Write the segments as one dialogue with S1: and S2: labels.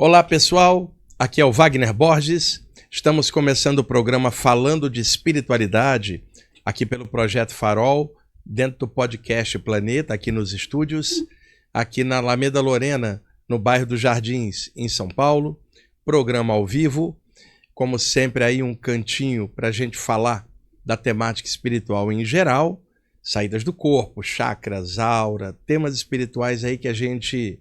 S1: Olá pessoal, aqui é o Wagner Borges, estamos começando o programa Falando de Espiritualidade, aqui pelo Projeto Farol, dentro do podcast Planeta, aqui nos estúdios, aqui na Alameda Lorena, no bairro dos Jardins, em São Paulo, programa ao vivo, como sempre aí um cantinho para a gente falar da temática espiritual em geral, saídas do corpo, chakras, aura, temas espirituais aí que a gente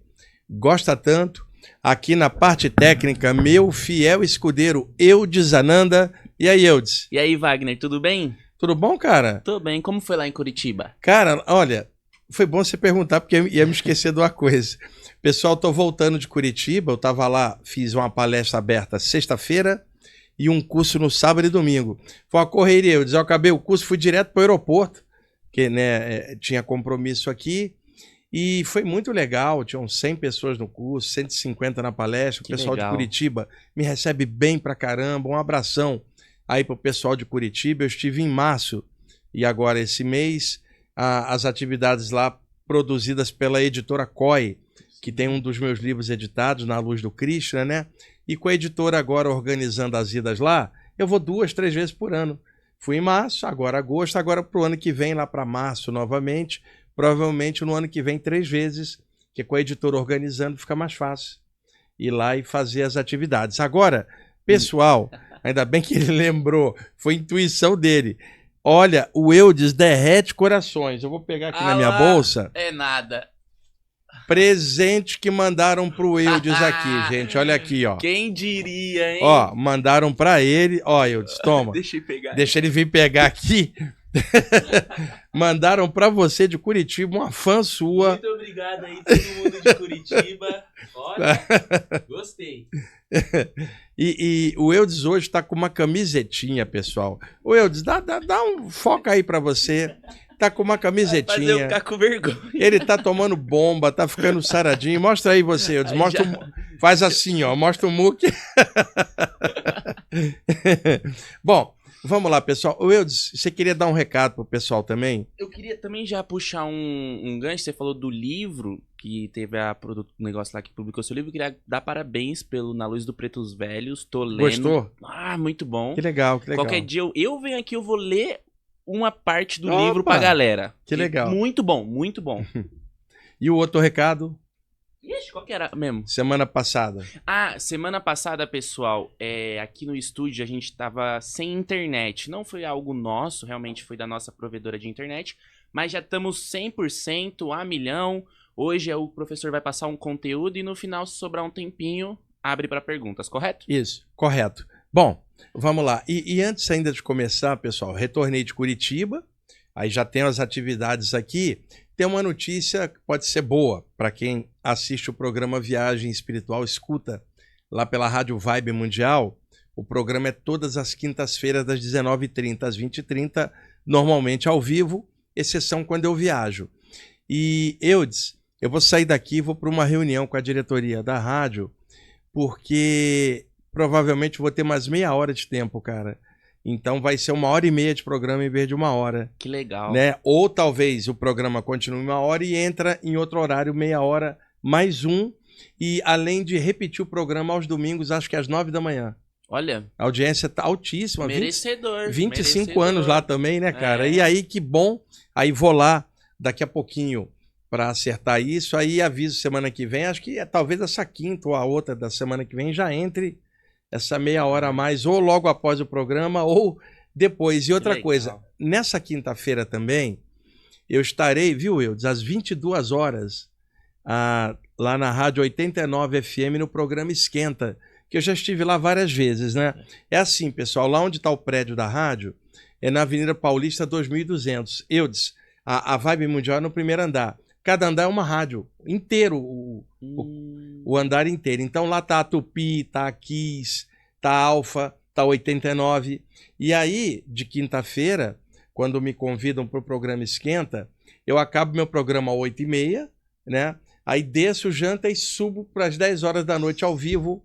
S1: gosta tanto. Aqui na parte técnica, meu fiel escudeiro, Eudes Ananda. E aí, Eudes?
S2: E aí, Wagner, tudo bem?
S1: Tudo bom, cara?
S2: Tudo bem. Como foi lá em Curitiba?
S1: Cara, olha, foi bom você perguntar, porque eu ia me esquecer de uma coisa. Pessoal, tô voltando de Curitiba, eu tava lá, fiz uma palestra aberta sexta-feira e um curso no sábado e domingo. Foi uma correria, eu acabei o curso, fui direto pro aeroporto, porque tinha compromisso aqui. E foi muito legal, tinham 100 pessoas no curso, 150 na palestra, o pessoal de Curitiba me recebe bem pra caramba, um abração aí pro pessoal de Curitiba. Eu estive em março e agora esse mês, as atividades lá produzidas pela editora COI, que tem um dos meus livros editados, Na Luz do Krishna, né? E com a editora agora organizando as idas lá, eu vou 2, 3 vezes por ano. Fui em março, agora agosto, agora pro ano que vem lá para março novamente. Provavelmente no ano que vem 3 vezes, que com a editora organizando fica mais fácil ir lá e fazer as atividades. Agora, pessoal, ainda bem que ele lembrou, foi intuição dele. Olha, o Eudes derrete corações. Eu vou pegar aqui na minha bolsa.
S2: É nada.
S1: Presente que mandaram pro Eudes aqui, gente. Olha aqui, ó.
S2: Quem diria, hein?
S1: Ó, mandaram pra ele. Ó, Eudes, toma.
S2: Deixa ele pegar.
S1: Deixa ele vir pegar aqui. Mandaram pra você de Curitiba uma fã sua.
S2: Muito obrigado aí, todo mundo de Curitiba. Olha, gostei.
S1: E o Eudes hoje tá com uma camisetinha, pessoal. O Eudes, dá um foco aí pra você. Tá com uma camisetinha.
S2: Vai fazer eu ficar com vergonha.
S1: Ele tá tomando bomba, tá ficando saradinho. Mostra aí você, Eudes. Mostra faz assim, ó. Mostra o muque. Bom, vamos lá, pessoal. O Eudes, você queria dar um recado pro pessoal também?
S2: Eu queria também já puxar um gancho. Você falou do livro, que teve o negócio lá que publicou seu livro. Eu queria dar parabéns pelo Na Luz do Pretos Velhos. Tô lendo.
S1: Gostou?
S2: Ah, muito bom.
S1: Que legal, que legal.
S2: Qualquer dia eu venho aqui, eu vou ler uma parte do livro pra galera.
S1: Que legal.
S2: Muito bom, muito bom.
S1: E o outro recado?
S2: Ixi, qual que era mesmo?
S1: Semana passada.
S2: Ah, semana passada, pessoal, aqui no estúdio a gente tava sem internet. Não foi algo nosso, realmente foi da nossa provedora de internet, mas já estamos 100%, a milhão. Hoje o professor vai passar um conteúdo e no final, se sobrar um tempinho, abre para perguntas, correto?
S1: Isso, correto. Bom, vamos lá. E antes ainda de começar, pessoal, retornei de Curitiba, aí já tenho as atividades aqui. Tem uma notícia que pode ser boa para quem assiste o programa Viagem Espiritual, escuta lá pela Rádio Vibe Mundial. O programa é todas as quintas-feiras, das 19h30 às 20h30, normalmente ao vivo, exceção quando eu viajo. E, Eudes, eu vou sair daqui e vou para uma reunião com a diretoria da rádio, porque provavelmente vou ter mais meia hora de tempo, cara. Então vai ser 1h30 de programa em vez de 1 hora.
S2: Que legal.
S1: Né? Ou talvez o programa continue 1 hora e entra em outro horário, meia hora, mais um. E além de repetir o programa aos domingos, acho que às 9 da manhã.
S2: Olha.
S1: A audiência tá altíssima.
S2: Merecedor.
S1: 25
S2: merecedor.
S1: anos lá também, né, cara? E aí, que bom. Aí vou lá daqui a pouquinho para acertar isso. Aí aviso semana que vem. Acho que talvez essa quinta ou a outra da semana que vem já entre essa meia hora a mais, ou logo após o programa, ou depois. E outra coisa, nessa quinta-feira também, eu estarei, viu, Eudes, às 22 horas, lá na Rádio 89 FM, no programa Esquenta, que eu já estive lá várias vezes, né? É assim, pessoal, lá onde está o prédio da rádio, é na Avenida Paulista 2200. Eudes, a Vibe Mundial é no primeiro andar. Cada andar é uma rádio, inteiro, o andar inteiro. Então lá tá a Tupi, tá a Kiss, tá a Alfa, tá a 89. E aí, de quinta-feira, quando me convidam para o programa Esquenta, eu acabo meu programa às 8h30, né? Aí desço, janta e subo para as 10 horas da noite ao vivo,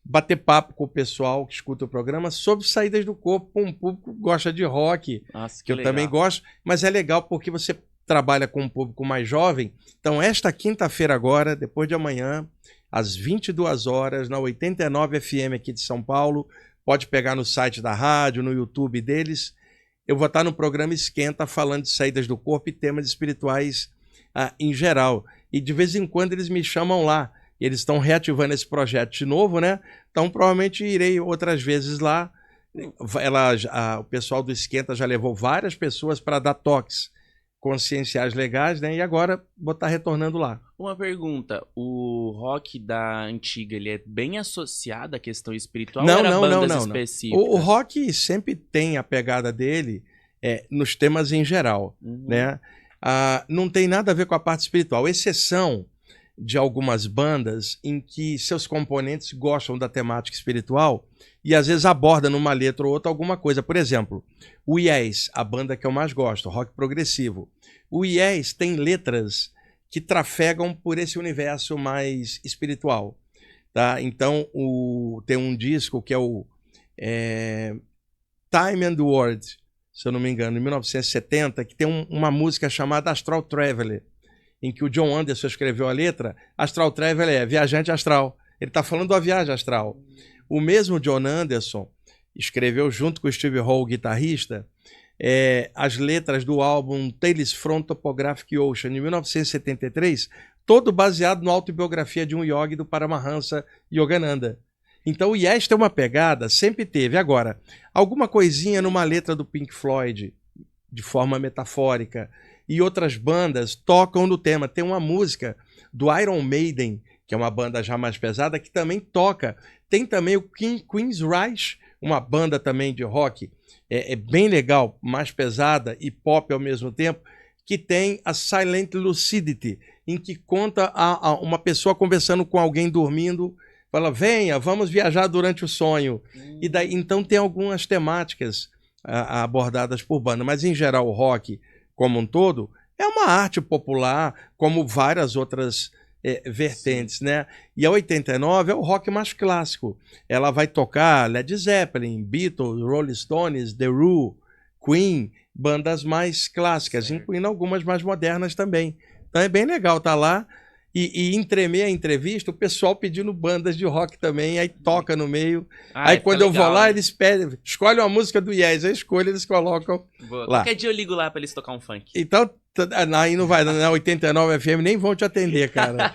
S1: bater papo com o pessoal que escuta o programa sobre saídas do corpo. Um público que gosta de rock,
S2: Nossa,
S1: que eu também gosto, mas é legal porque você trabalha com um público mais jovem. Então, esta quinta-feira agora, depois de amanhã, às 22 horas, na 89 FM aqui de São Paulo. Pode pegar no site da rádio, no YouTube deles. Eu vou estar no programa Esquenta falando de saídas do corpo e temas espirituais em geral. E de vez em quando eles me chamam lá. Eles estão reativando esse projeto de novo, né? Então provavelmente irei outras vezes lá. O pessoal do Esquenta já levou várias pessoas para dar toques conscienciais legais, né? E agora vou estar retornando lá.
S2: Uma pergunta, o rock da antiga, ele é bem associado à questão espiritual ou era bandas específicas?
S1: O rock sempre tem a pegada dele nos temas em geral, né? Não tem nada a ver com a parte espiritual, exceção de algumas bandas em que seus componentes gostam da temática espiritual e às vezes aborda numa letra ou outra alguma coisa. Por exemplo, o Yes, a banda que eu mais gosto, rock progressivo. O Yes tem letras que trafegam por esse universo mais espiritual, tá? Então, tem um disco que é o Time and the World, se eu não me engano, em 1970, que tem uma música chamada Astral Traveler, em que o John Anderson escreveu a letra. Astral Traveler é viajante astral. Ele está falando da viagem astral. O mesmo John Anderson escreveu, junto com o Steve Hall, guitarrista, as letras do álbum Tales from Topographic Ocean, em 1973, todo baseado na autobiografia de um yogi do Paramahansa Yogananda. Então o Yes tem uma pegada, sempre teve. Agora, alguma coisinha numa letra do Pink Floyd, de forma metafórica, e outras bandas tocam no tema. Tem uma música do Iron Maiden, que é uma banda já mais pesada, que também toca. Tem também o Queen's Reich, uma banda também de rock, bem legal, mais pesada e pop ao mesmo tempo, que tem a Silent Lucidity, em que conta uma pessoa conversando com alguém dormindo, fala, venha, vamos viajar durante o sonho. E daí, então tem algumas temáticas abordadas por banda, mas em geral o rock como um todo é uma arte popular, como várias outras vertentes, né? E a 89 é o rock mais clássico. Ela vai tocar Led Zeppelin, Beatles, Rolling Stones, The Who, Queen, bandas mais clássicas, incluindo algumas mais modernas também. Então é bem legal estar lá e entremer a entrevista, o pessoal pedindo bandas de rock também, aí toca no meio. Aí quando eu vou lá, eles pedem, escolhem uma música do Yes, eu escolho, eles colocam lá.
S2: Qualquer dia eu ligo lá para eles tocar um funk.
S1: Então, aí não vai, na 89 FM nem vão te atender, cara.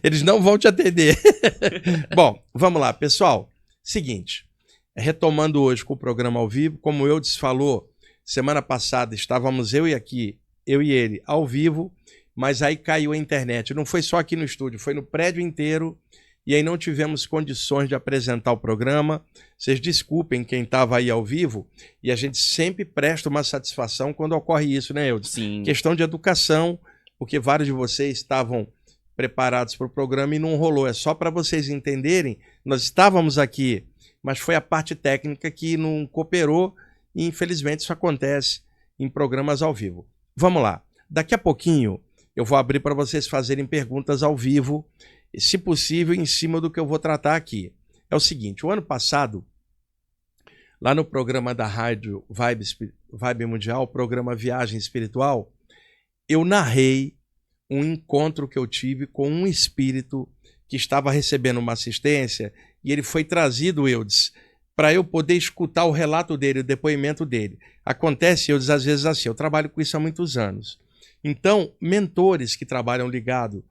S1: Eles não vão te atender. Bom, vamos lá, pessoal. Seguinte, retomando hoje com o programa ao vivo, como o Eudes falou, semana passada estávamos eu e ele, ao vivo, mas aí caiu a internet. Não foi só aqui no estúdio, foi no prédio inteiro, e aí não tivemos condições de apresentar o programa. Vocês desculpem quem estava aí ao vivo, e a gente sempre presta uma satisfação quando ocorre isso, né, Eudes?
S2: Sim.
S1: Questão de educação, porque vários de vocês estavam preparados para o programa e não rolou. É só para vocês entenderem, nós estávamos aqui, mas foi a parte técnica que não cooperou, e infelizmente isso acontece em programas ao vivo. Vamos lá, daqui a pouquinho eu vou abrir para vocês fazerem perguntas ao vivo, se possível, em cima do que eu vou tratar aqui. É o seguinte, o ano passado, lá no programa da rádio Vibe Mundial, programa Viagem Espiritual, eu narrei um encontro que eu tive com um espírito que estava recebendo uma assistência, e ele foi trazido, Eudes, para eu poder escutar o relato dele, o depoimento dele. Acontece, Eudes, às vezes assim, eu trabalho com isso há muitos anos. Então, mentores que trabalham ligado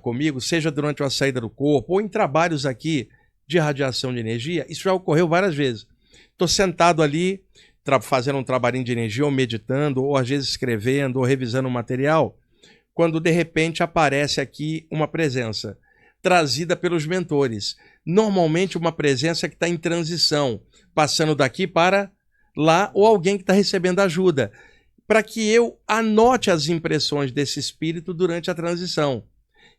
S1: comigo, seja durante uma saída do corpo ou em trabalhos aqui de radiação de energia, isso já ocorreu várias vezes. Estou sentado ali, fazendo um trabalhinho de energia, ou meditando, ou às vezes escrevendo, ou revisando um material, quando de repente aparece aqui uma presença trazida pelos mentores. Normalmente uma presença que está em transição, passando daqui para lá, ou alguém que está recebendo ajuda, para que eu anote as impressões desse espírito durante a transição.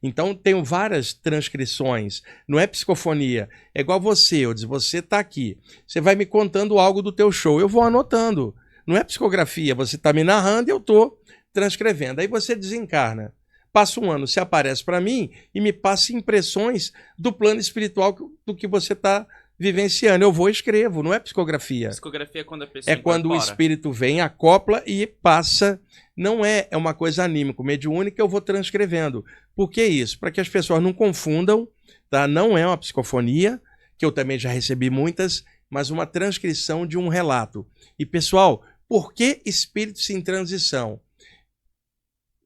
S1: Então, tenho várias transcrições, não é psicofonia, é igual você, eu digo, você está aqui, você vai me contando algo do teu show, eu vou anotando, não é psicografia, você está me narrando e eu estou transcrevendo, aí você desencarna, passa um ano, você aparece para mim e me passa impressões do plano espiritual do que você está vivenciando. Eu vou e escrevo, não é psicografia.
S2: Psicografia é quando a pessoa
S1: É quando o
S2: incorpora.
S1: espírito vem, acopla e passa. Não é uma coisa anímico, mediúnica, eu vou transcrevendo. Por que isso? Para que as pessoas não confundam, tá? Não é uma psicofonia, que eu também já recebi muitas, mas uma transcrição de um relato. E, pessoal, por que espíritos em transição?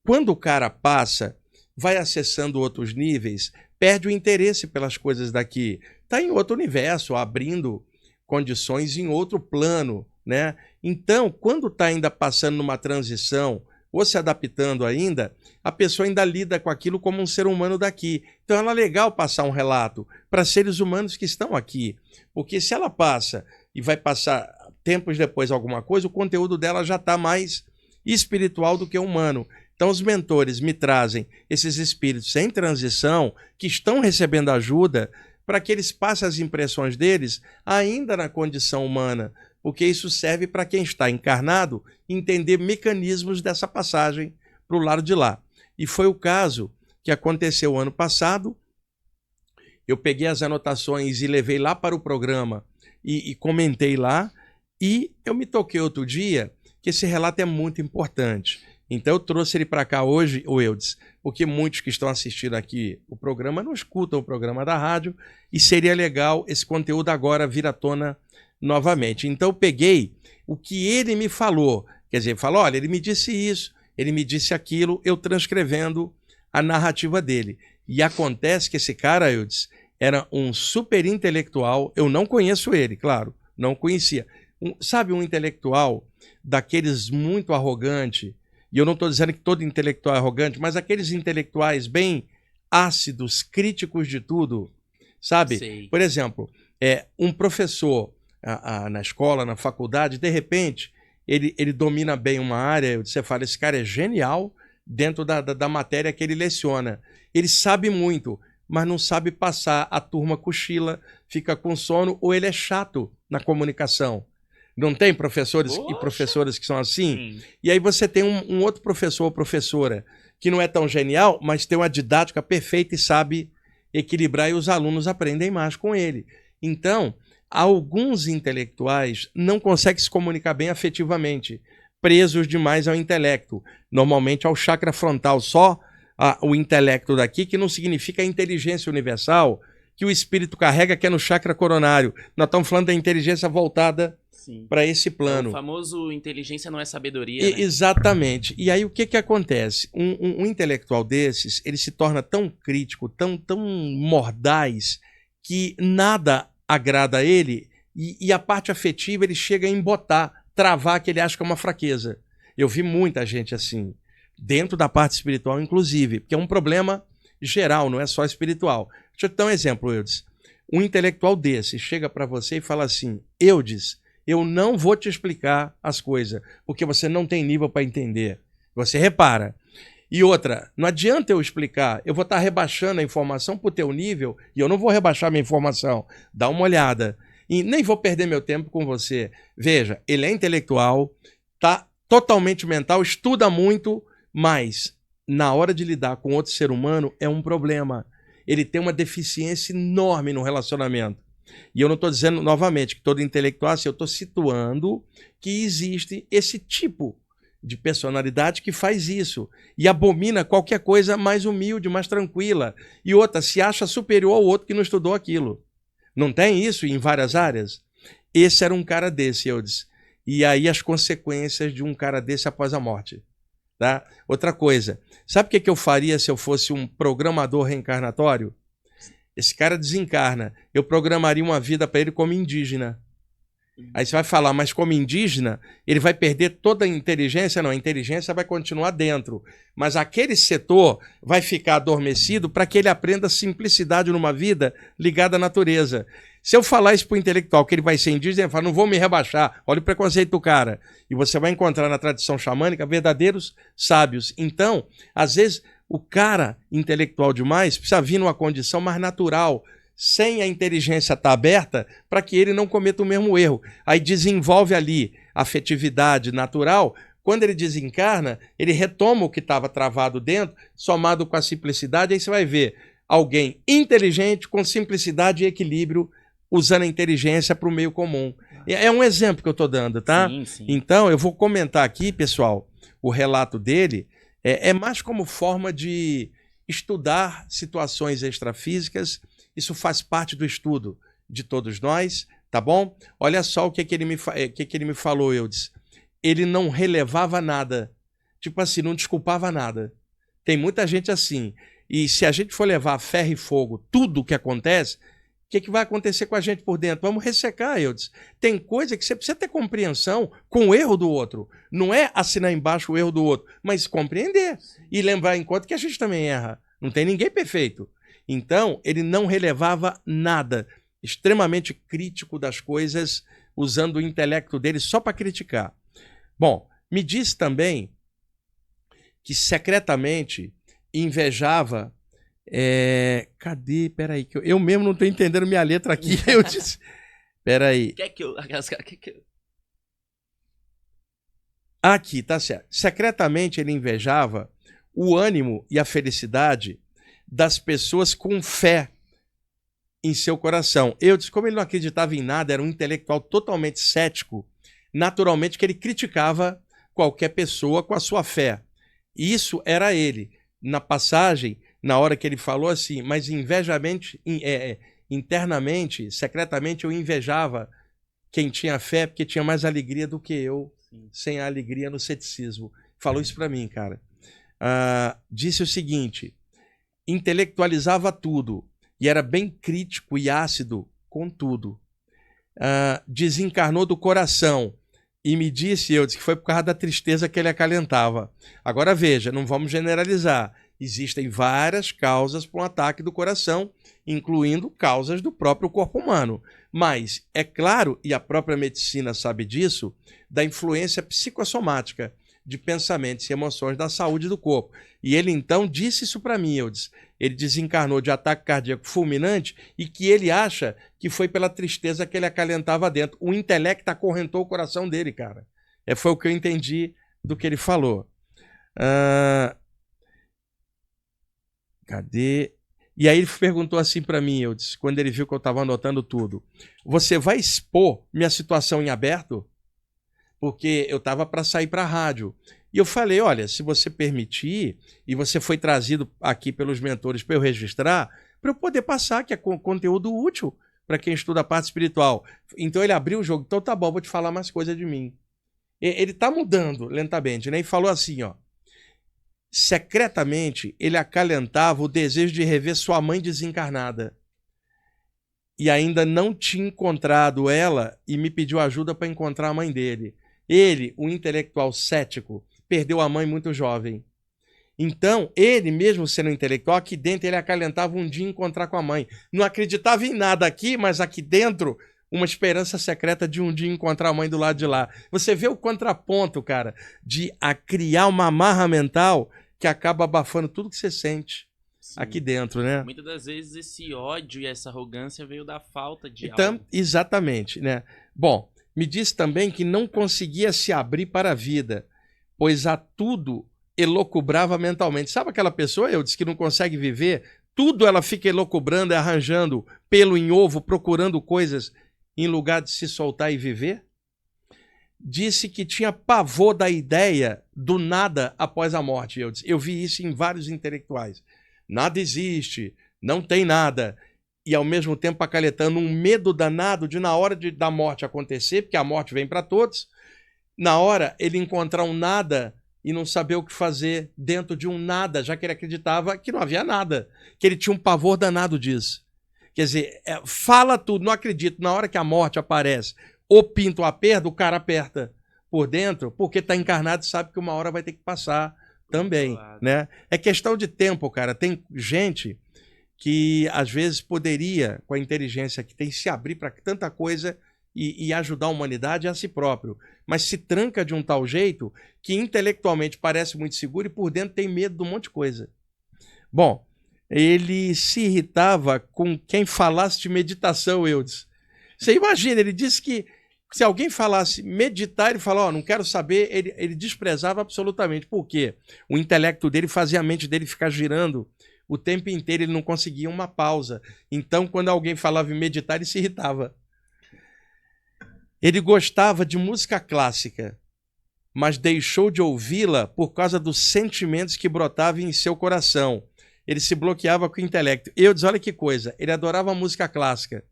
S1: Quando o cara passa, vai acessando outros níveis, perde o interesse pelas coisas daqui. Está em outro universo, abrindo condições em outro plano, né? Então, quando está ainda passando numa transição, ou se adaptando ainda, a pessoa ainda lida com aquilo como um ser humano daqui. Então, é legal passar um relato para seres humanos que estão aqui. Porque se ela passa e vai passar tempos depois alguma coisa, o conteúdo dela já está mais espiritual do que humano. Então, os mentores me trazem esses espíritos em transição que estão recebendo ajuda para que eles passem as impressões deles ainda na condição humana, porque isso serve para quem está encarnado entender mecanismos dessa passagem para o lado de lá. E foi o caso que aconteceu ano passado. Eu peguei as anotações e levei lá para o programa e comentei lá, e eu me toquei outro dia que esse relato é muito importante. Então eu trouxe ele para cá hoje, o Eudes, porque muitos que estão assistindo aqui o programa não escutam o programa da rádio, e seria legal esse conteúdo agora vir à tona novamente. Então eu peguei o que ele me falou, quer dizer, falou, olha, ele me disse isso, ele me disse aquilo, eu transcrevendo a narrativa dele. E acontece que esse cara, Eudes, era um super intelectual, eu não conheço ele, claro, não conhecia. Sabe, um intelectual daqueles muito arrogante. E eu não estou dizendo que todo intelectual é arrogante, mas aqueles intelectuais bem ácidos, críticos de tudo, sabe?
S2: Sei.
S1: Por exemplo, um professor na escola, na faculdade, de repente, ele domina bem uma área, você fala, esse cara é genial dentro da matéria que ele leciona. Ele sabe muito, mas não sabe passar, a turma cochila, fica com sono, ou ele é chato na comunicação. Não tem professores e professoras que são assim? Sim. E aí você tem um outro professor ou professora que não é tão genial, mas tem uma didática perfeita e sabe equilibrar, e os alunos aprendem mais com ele. Então, alguns intelectuais não conseguem se comunicar bem afetivamente, presos demais ao intelecto, normalmente ao chakra frontal, só o intelecto daqui, que não significa a inteligência universal que o espírito carrega, que é no chakra coronário. Nós estamos falando da inteligência voltada para esse plano.
S2: O famoso inteligência não é sabedoria, né?
S1: Exatamente. E aí o que acontece? Um intelectual desses, ele se torna tão crítico, tão mordaz, que nada agrada a ele, e a parte afetiva ele chega a embotar, travar, que ele acha que é uma fraqueza. Eu vi muita gente assim, dentro da parte espiritual inclusive, porque é um problema geral, não é só espiritual. Deixa eu te dar um exemplo, Eudes. Um intelectual desse chega para você e fala assim, Eudes, eu não vou te explicar as coisas, porque você não tem nível para entender. Você repara. E outra, não adianta eu explicar, eu vou estar rebaixando a informação para o teu nível, e eu não vou rebaixar minha informação. Dá uma olhada. E nem vou perder meu tempo com você. Veja, ele é intelectual, está totalmente mental, estuda muito, mas na hora de lidar com outro ser humano é um problema. Ele tem uma deficiência enorme no relacionamento. E eu não estou dizendo novamente que todo intelectual, assim, eu estou situando que existe esse tipo de personalidade que faz isso e abomina qualquer coisa mais humilde, mais tranquila. E outra, se acha superior ao outro que não estudou aquilo. Não tem isso em várias áreas? Esse era um cara desse, eu disse. E aí as consequências de um cara desse após a morte. Tá? Outra coisa, sabe o que eu faria se eu fosse um programador reencarnatório? Esse cara desencarna, eu programaria uma vida para ele como indígena. Aí você vai falar, mas como indígena, ele vai perder toda a inteligência? Não, a inteligência vai continuar dentro. Mas aquele setor vai ficar adormecido para que ele aprenda simplicidade numa vida ligada à natureza. Se eu falar isso para o intelectual, que ele vai ser indígena, ele fala, não vou me rebaixar, olha o preconceito do cara. E você vai encontrar na tradição xamânica verdadeiros sábios. Então, às vezes, o cara intelectual demais precisa vir numa condição mais natural, sem a inteligência estar aberta, para que ele não cometa o mesmo erro. Aí desenvolve ali a afetividade natural. Quando ele desencarna, ele retoma o que estava travado dentro, somado com a simplicidade, aí você vai ver alguém inteligente, com simplicidade e equilíbrio usando a inteligência para o meio comum. É um exemplo que eu estou dando, tá?
S2: Sim, sim.
S1: Então, eu vou comentar aqui, pessoal, o relato dele é mais como forma de estudar situações extrafísicas. Isso faz parte do estudo de todos nós, tá bom? Olha só o que ele me falou, Eudes. Ele não relevava nada. Tipo assim, não desculpava nada. Tem muita gente assim. E se a gente for levar a ferro e fogo tudo o que acontece, o que vai acontecer com a gente por dentro? Vamos ressecar, Eudes. Tem coisa que você precisa ter compreensão com o erro do outro. Não é assinar embaixo o erro do outro, mas compreender. E levar em conta que a gente também erra. Não tem ninguém perfeito. Então, ele não relevava nada. Extremamente crítico das coisas, usando o intelecto dele só para criticar. Bom, me disse também que secretamente invejava... cadê? Peraí, que eu mesmo não estou entendendo minha letra aqui. Eu disse... Peraí. Aqui, tá certo. Secretamente ele invejava o ânimo e a felicidade das pessoas com fé em seu coração. Eu disse, como ele não acreditava em nada, era um intelectual totalmente cético, naturalmente que ele criticava qualquer pessoa com a sua fé. Isso era ele. Na passagem, na hora que ele falou assim, mas internamente, secretamente, eu invejava quem tinha fé, porque tinha mais alegria do que eu, sem a alegria no ceticismo. Falou isso para mim, cara. Disse o seguinte, intelectualizava tudo, e era bem crítico e ácido com tudo. Desencarnou do coração, e me disse, eu disse que foi por causa da tristeza que ele acalentava. Agora veja, não vamos generalizar. Existem várias causas para um ataque do coração, incluindo causas do próprio corpo humano. Mas é claro, e a própria medicina sabe disso, da influência psicossomática de pensamentos e emoções da saúde do corpo. E ele então disse isso para mim, Eudes. Ele desencarnou de ataque cardíaco fulminante e que ele acha que foi pela tristeza que ele acalentava dentro. O intelecto acorrentou o coração dele, cara. Foi o que eu entendi do que ele falou. Cadê? E aí ele perguntou assim para mim, Eudes, quando ele viu que eu estava anotando tudo. Você vai expor minha situação em aberto? Porque eu estava para sair para a rádio. E eu falei, olha, se você permitir, e você foi trazido aqui pelos mentores para eu registrar, para eu poder passar, que é conteúdo útil para quem estuda a parte espiritual. Então ele abriu o jogo, então tá bom, vou te falar mais coisa de mim. Ele está mudando lentamente, né? E falou assim, ó, secretamente ele acalentava o desejo de rever sua mãe desencarnada. E ainda não tinha encontrado ela e me pediu ajuda para encontrar a mãe dele. Ele, um intelectual cético, perdeu a mãe muito jovem. Então, ele mesmo sendo intelectual, aqui dentro ele acalentava um dia encontrar com a mãe. Não acreditava em nada aqui, mas aqui dentro, uma esperança secreta de um dia encontrar a mãe do lado de lá. Você vê o contraponto, cara, de criar uma amarra mental que acaba abafando tudo que você sente. Sim. Aqui dentro, né?
S2: Muitas das vezes esse ódio e essa arrogância veio da falta de
S1: algo. Exatamente, né? Bom, me disse também que não conseguia se abrir para a vida, pois a tudo elocubrava mentalmente. Sabe aquela pessoa, eu disse, que não consegue viver? Tudo ela fica elocubrando, arranjando pelo em ovo, procurando coisas em lugar de se soltar e viver? Disse que tinha pavor da ideia do nada após a morte. Eu vi isso em vários intelectuais. Nada existe, não tem nada. E ao mesmo tempo acaletando um medo danado de na hora da morte acontecer, porque a morte vem para todos, na hora ele encontrar um nada e não saber o que fazer dentro de um nada, já que ele acreditava que não havia nada, que ele tinha um pavor danado disso. Quer dizer, fala tudo, não acredito, na hora que a morte aparece, ou pinta ou aperta, o cara aperta por dentro, porque está encarnado e sabe que uma hora vai ter que passar também, né? É questão de tempo, cara. Tem gente que às vezes poderia, com a inteligência que tem, se abrir para tanta coisa e ajudar a humanidade a si próprio, mas se tranca de um tal jeito que intelectualmente parece muito seguro e por dentro tem medo de um monte de coisa. Bom, ele se irritava com quem falasse de meditação, Eudes. Você imagina, ele disse que se alguém falasse meditar, ele falou, não quero saber, ele desprezava absolutamente. Por quê? O intelecto dele fazia a mente dele ficar girando o tempo inteiro, ele não conseguia uma pausa. Então, quando alguém falava em meditar, ele se irritava. Ele gostava de música clássica, mas deixou de ouvi-la por causa dos sentimentos que brotavam em seu coração. Ele se bloqueava com o intelecto. Eudes, olha que coisa, ele adorava música clássica.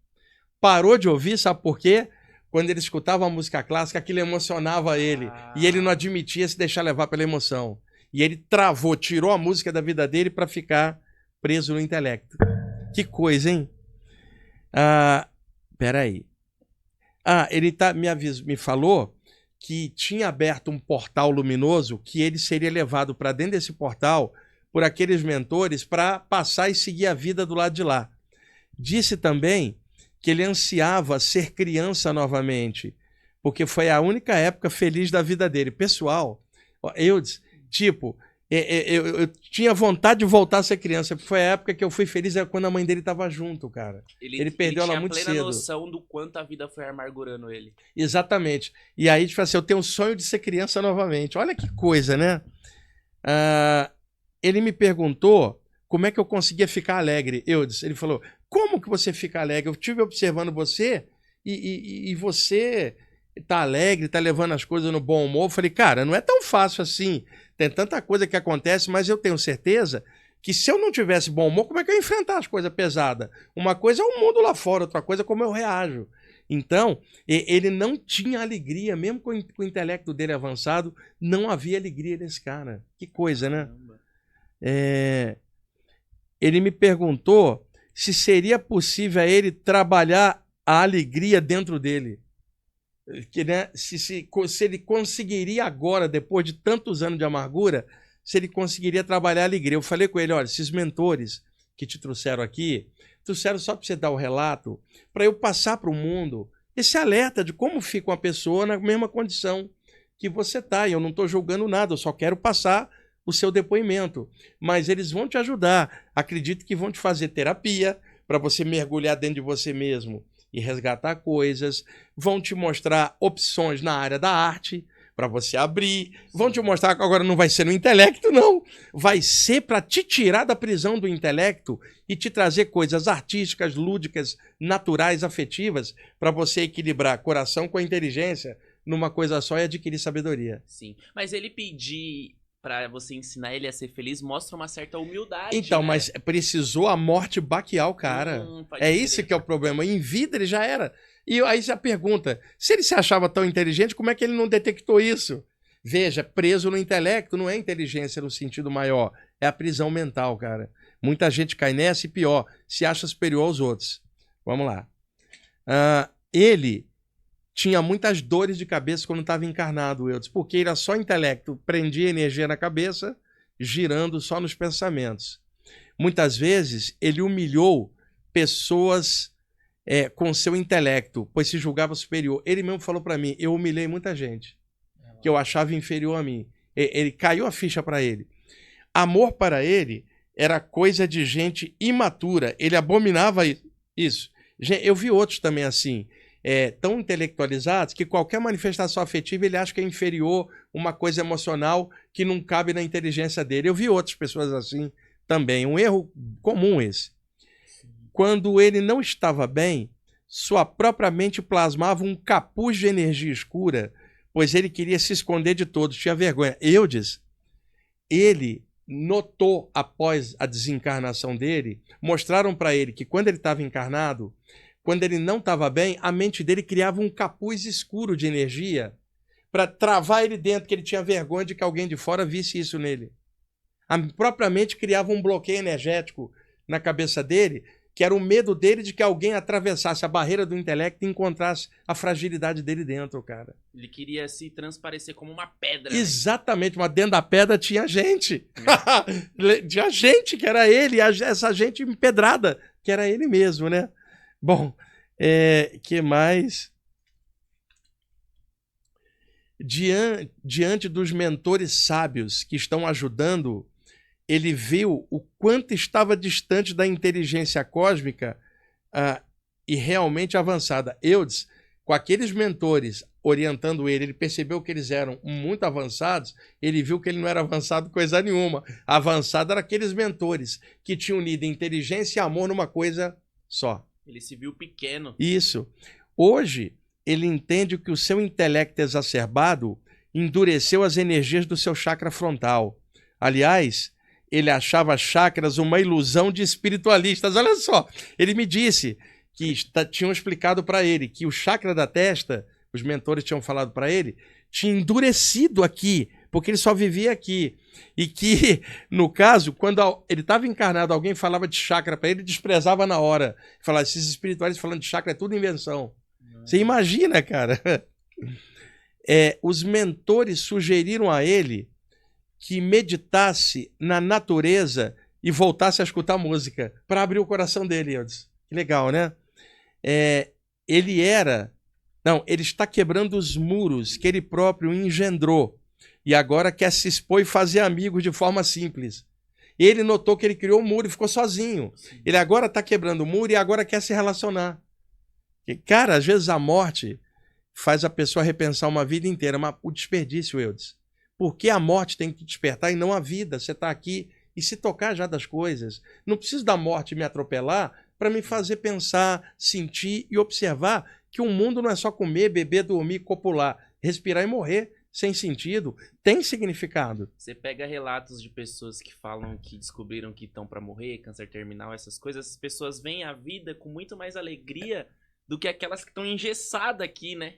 S1: Parou de ouvir, sabe por quê? Quando ele escutava a música clássica, aquilo emocionava ele. E ele não admitia se deixar levar pela emoção. E ele travou, tirou a música da vida dele para ficar preso no intelecto. Que coisa, hein? Peraí. Ele me falou que tinha aberto um portal luminoso, que ele seria levado para dentro desse portal por aqueles mentores para passar e seguir a vida do lado de lá. Disse também que ele ansiava ser criança novamente, porque foi a única época feliz da vida dele. Pessoal, Eudes, tipo, eu tinha vontade de voltar a ser criança, porque foi a época que eu fui feliz, quando a mãe dele estava junto, cara. Ele perdeu ela muito cedo. Ele tinha
S2: plena noção do quanto a vida foi amargurando ele.
S1: Exatamente. E aí, tipo assim, eu tenho um sonho de ser criança novamente. Olha que coisa, né? Ele me perguntou como é que eu conseguia ficar alegre. Eudes, ele falou, como que você fica alegre? Eu estive observando você e você tá alegre, tá levando as coisas no bom humor. Eu falei, cara, não é tão fácil assim. Tem tanta coisa que acontece, mas eu tenho certeza que se eu não tivesse bom humor, como é que eu ia enfrentar as coisas pesadas? Uma coisa é o mundo lá fora, outra coisa é como eu reajo. Então, ele não tinha alegria, mesmo com o intelecto dele avançado, não havia alegria nesse cara. Que coisa, né? Ele me perguntou se seria possível a ele trabalhar a alegria dentro dele. Que, né, se ele conseguiria agora, depois de tantos anos de amargura, se ele conseguiria trabalhar a alegria. Eu falei com ele, olha, esses mentores que te trouxeram aqui, trouxeram só para você dar o relato, para eu passar para o mundo esse alerta de como fica uma pessoa na mesma condição que você está. E eu não estou julgando nada, eu só quero passar o seu depoimento. Mas eles vão te ajudar. Acredito que vão te fazer terapia para você mergulhar dentro de você mesmo e resgatar coisas, vão te mostrar opções na área da arte para você abrir, vão te mostrar que agora não vai ser no intelecto, não, vai ser para te tirar da prisão do intelecto e te trazer coisas artísticas, lúdicas, naturais, afetivas, para você equilibrar coração com a inteligência numa coisa só e adquirir sabedoria.
S2: Sim, mas ele pedir para você ensinar ele a ser feliz mostra uma certa humildade.
S1: Então,
S2: né?
S1: Mas precisou a morte baquear o cara. É esse que é o problema. Em vida ele já era. E aí você pergunta, se ele se achava tão inteligente, como é que ele não detectou isso? Veja, preso no intelecto não é inteligência no sentido maior, é a prisão mental, cara. Muita gente cai nessa e pior, se acha superior aos outros. Vamos lá. Ele tinha muitas dores de cabeça quando estava encarnado, Eudes, porque era só intelecto, prendia energia na cabeça, girando só nos pensamentos. Muitas vezes ele humilhou pessoas com seu intelecto, pois se julgava superior. Ele mesmo falou para mim, eu humilhei muita gente que eu achava inferior a mim. Ele caiu a ficha para ele. Amor para ele era coisa de gente imatura, ele abominava isso. Eu vi outros também assim, tão intelectualizados que qualquer manifestação afetiva ele acha que é inferior, uma coisa emocional que não cabe na inteligência dele. Eu vi outras pessoas assim também, um erro comum esse. Quando ele não estava bem, sua própria mente plasmava um capuz de energia escura, pois ele queria se esconder de todos, tinha vergonha. Eudes, ele notou após a desencarnação dele, mostraram para ele que quando ele estava encarnado, quando ele não estava bem, a mente dele criava um capuz escuro de energia para travar ele dentro, que ele tinha vergonha de que alguém de fora visse isso nele. A própria mente criava um bloqueio energético na cabeça dele, que era o medo dele de que alguém atravessasse a barreira do intelecto e encontrasse a fragilidade dele dentro, cara.
S2: Ele queria se transparecer como uma pedra.
S1: Exatamente, mas dentro da pedra tinha gente. Tinha gente que era ele, essa gente empedrada, que era ele mesmo, né? Bom, que mais? Diante dos mentores sábios que estão ajudando, ele viu o quanto estava distante da inteligência cósmica e realmente avançada. Eudes, com aqueles mentores orientando ele, ele percebeu que eles eram muito avançados, ele viu que ele não era avançado coisa nenhuma. Avançado eram aqueles mentores que tinham unido inteligência e amor numa coisa só.
S2: Ele se viu pequeno.
S1: Isso. Hoje, ele entende que o seu intelecto exacerbado endureceu as energias do seu chakra frontal. Aliás, ele achava chakras uma ilusão de espiritualistas. Olha só, ele me disse que tinham explicado para ele que o chakra da testa, os mentores tinham falado para ele, tinha endurecido aqui, porque ele só vivia aqui. E que, no caso, quando ele estava encarnado, alguém falava de chakra para ele, desprezava na hora. Falava, esses espiritualistas falando de chakra é tudo invenção. Você imagina, cara? Os mentores sugeriram a ele que meditasse na natureza e voltasse a escutar música para abrir o coração dele. Eu disse, que legal, né? Ele está quebrando os muros que ele próprio engendrou e agora quer se expor e fazer amigos de forma simples. Ele notou que ele criou um muro e ficou sozinho. Ele agora está quebrando o muro e agora quer se relacionar. E, cara, às vezes a morte faz a pessoa repensar uma vida inteira, mas o desperdício, Eudes. Por que a morte tem que despertar e não a vida? Você está aqui e se tocar já das coisas. Não preciso da morte me atropelar para me fazer pensar, sentir e observar que o mundo não é só comer, beber, dormir, copular, respirar e morrer sem sentido. Tem significado.
S2: Você pega relatos de pessoas que falam que descobriram que estão para morrer, câncer terminal, essas coisas. As pessoas veem a vida com muito mais alegria do que aquelas que estão engessadas aqui, né?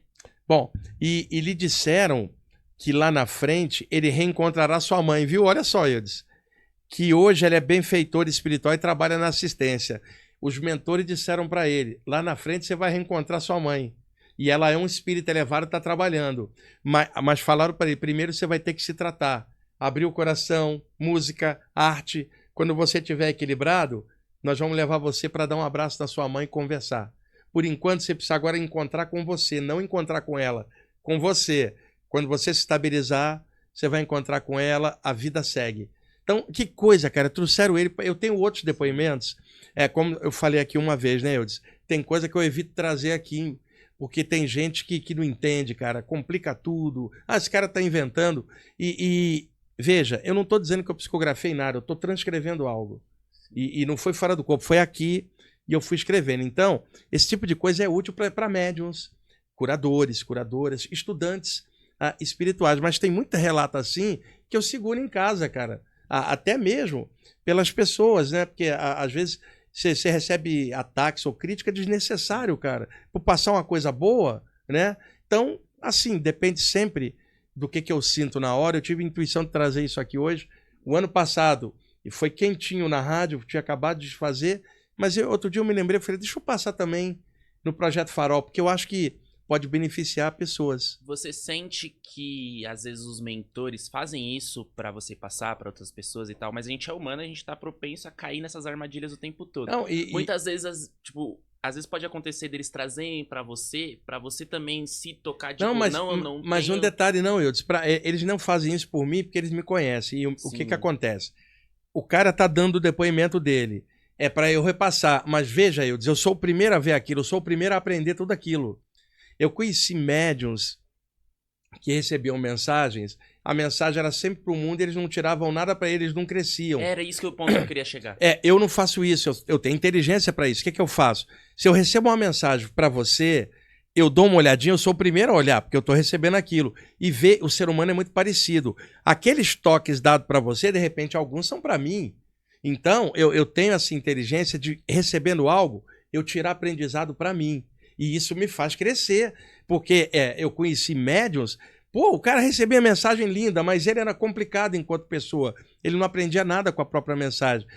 S1: Bom, e lhe disseram que lá na frente ele reencontrará sua mãe, viu? Olha só, Eudes, que hoje ele é benfeitor espiritual e trabalha na assistência. Os mentores disseram para ele, lá na frente você vai reencontrar sua mãe. E ela é um espírito elevado e está trabalhando. Mas falaram para ele, primeiro você vai ter que se tratar. Abrir o coração, música, arte. Quando você estiver equilibrado, nós vamos levar você para dar um abraço da sua mãe e conversar. Por enquanto, você precisa agora encontrar com você, não encontrar com ela, com você. Quando você se estabilizar, você vai encontrar com ela, a vida segue. Então, que coisa, cara, trouxeram ele. Eu tenho outros depoimentos, como eu falei aqui uma vez, né, Eudes? Tem coisa que eu evito trazer aqui, porque tem gente que não entende, cara, complica tudo. Esse cara tá inventando. Veja, eu não estou dizendo que eu psicografei nada, eu estou transcrevendo algo. E não foi fora do corpo, foi aqui. E eu fui escrevendo. Então, esse tipo de coisa é útil para médiums, curadores, curadoras, estudantes espirituais. Mas tem muito relato assim que eu seguro em casa, cara. Até mesmo pelas pessoas, né? Porque às vezes você recebe ataques ou crítica desnecessário, cara, por passar uma coisa boa, né? Então, assim, depende sempre do que eu sinto na hora. Eu tive a intuição de trazer isso aqui hoje. O ano passado, e foi quentinho na rádio, tinha acabado de fazer. Mas outro dia eu me lembrei, eu falei, deixa eu passar também no Projeto Farol, porque eu acho que pode beneficiar pessoas.
S2: Você sente que, às vezes, os mentores fazem isso pra você passar pra outras pessoas e tal, mas a gente é humano, a gente tá propenso a cair nessas armadilhas o tempo todo.
S1: Não,
S2: muitas vezes, às vezes pode acontecer deles trazerem pra você também se tocar de
S1: mas um detalhe não, Eudes, eles não fazem isso por mim porque eles me conhecem. E o que acontece? O cara tá dando o depoimento dele. É para eu repassar. Mas veja, Eudes, eu sou o primeiro a ver aquilo, eu sou o primeiro a aprender tudo aquilo. Eu conheci médiuns que recebiam mensagens, a mensagem era sempre para o mundo, eles não tiravam nada para eles, não cresciam.
S2: Era isso que o ponto que eu queria chegar.
S1: Eu não faço isso, eu tenho inteligência para isso. O que eu faço? Se eu recebo uma mensagem para você, eu dou uma olhadinha, eu sou o primeiro a olhar, porque eu estou recebendo aquilo. E ver, o ser humano é muito parecido. Aqueles toques dados para você, de repente, alguns são para mim. Então, eu tenho essa inteligência de, recebendo algo, eu tirar aprendizado para mim. E isso me faz crescer, porque eu conheci médiuns, o cara recebia mensagem linda, mas ele era complicado enquanto pessoa. Ele não aprendia nada com a própria mensagem.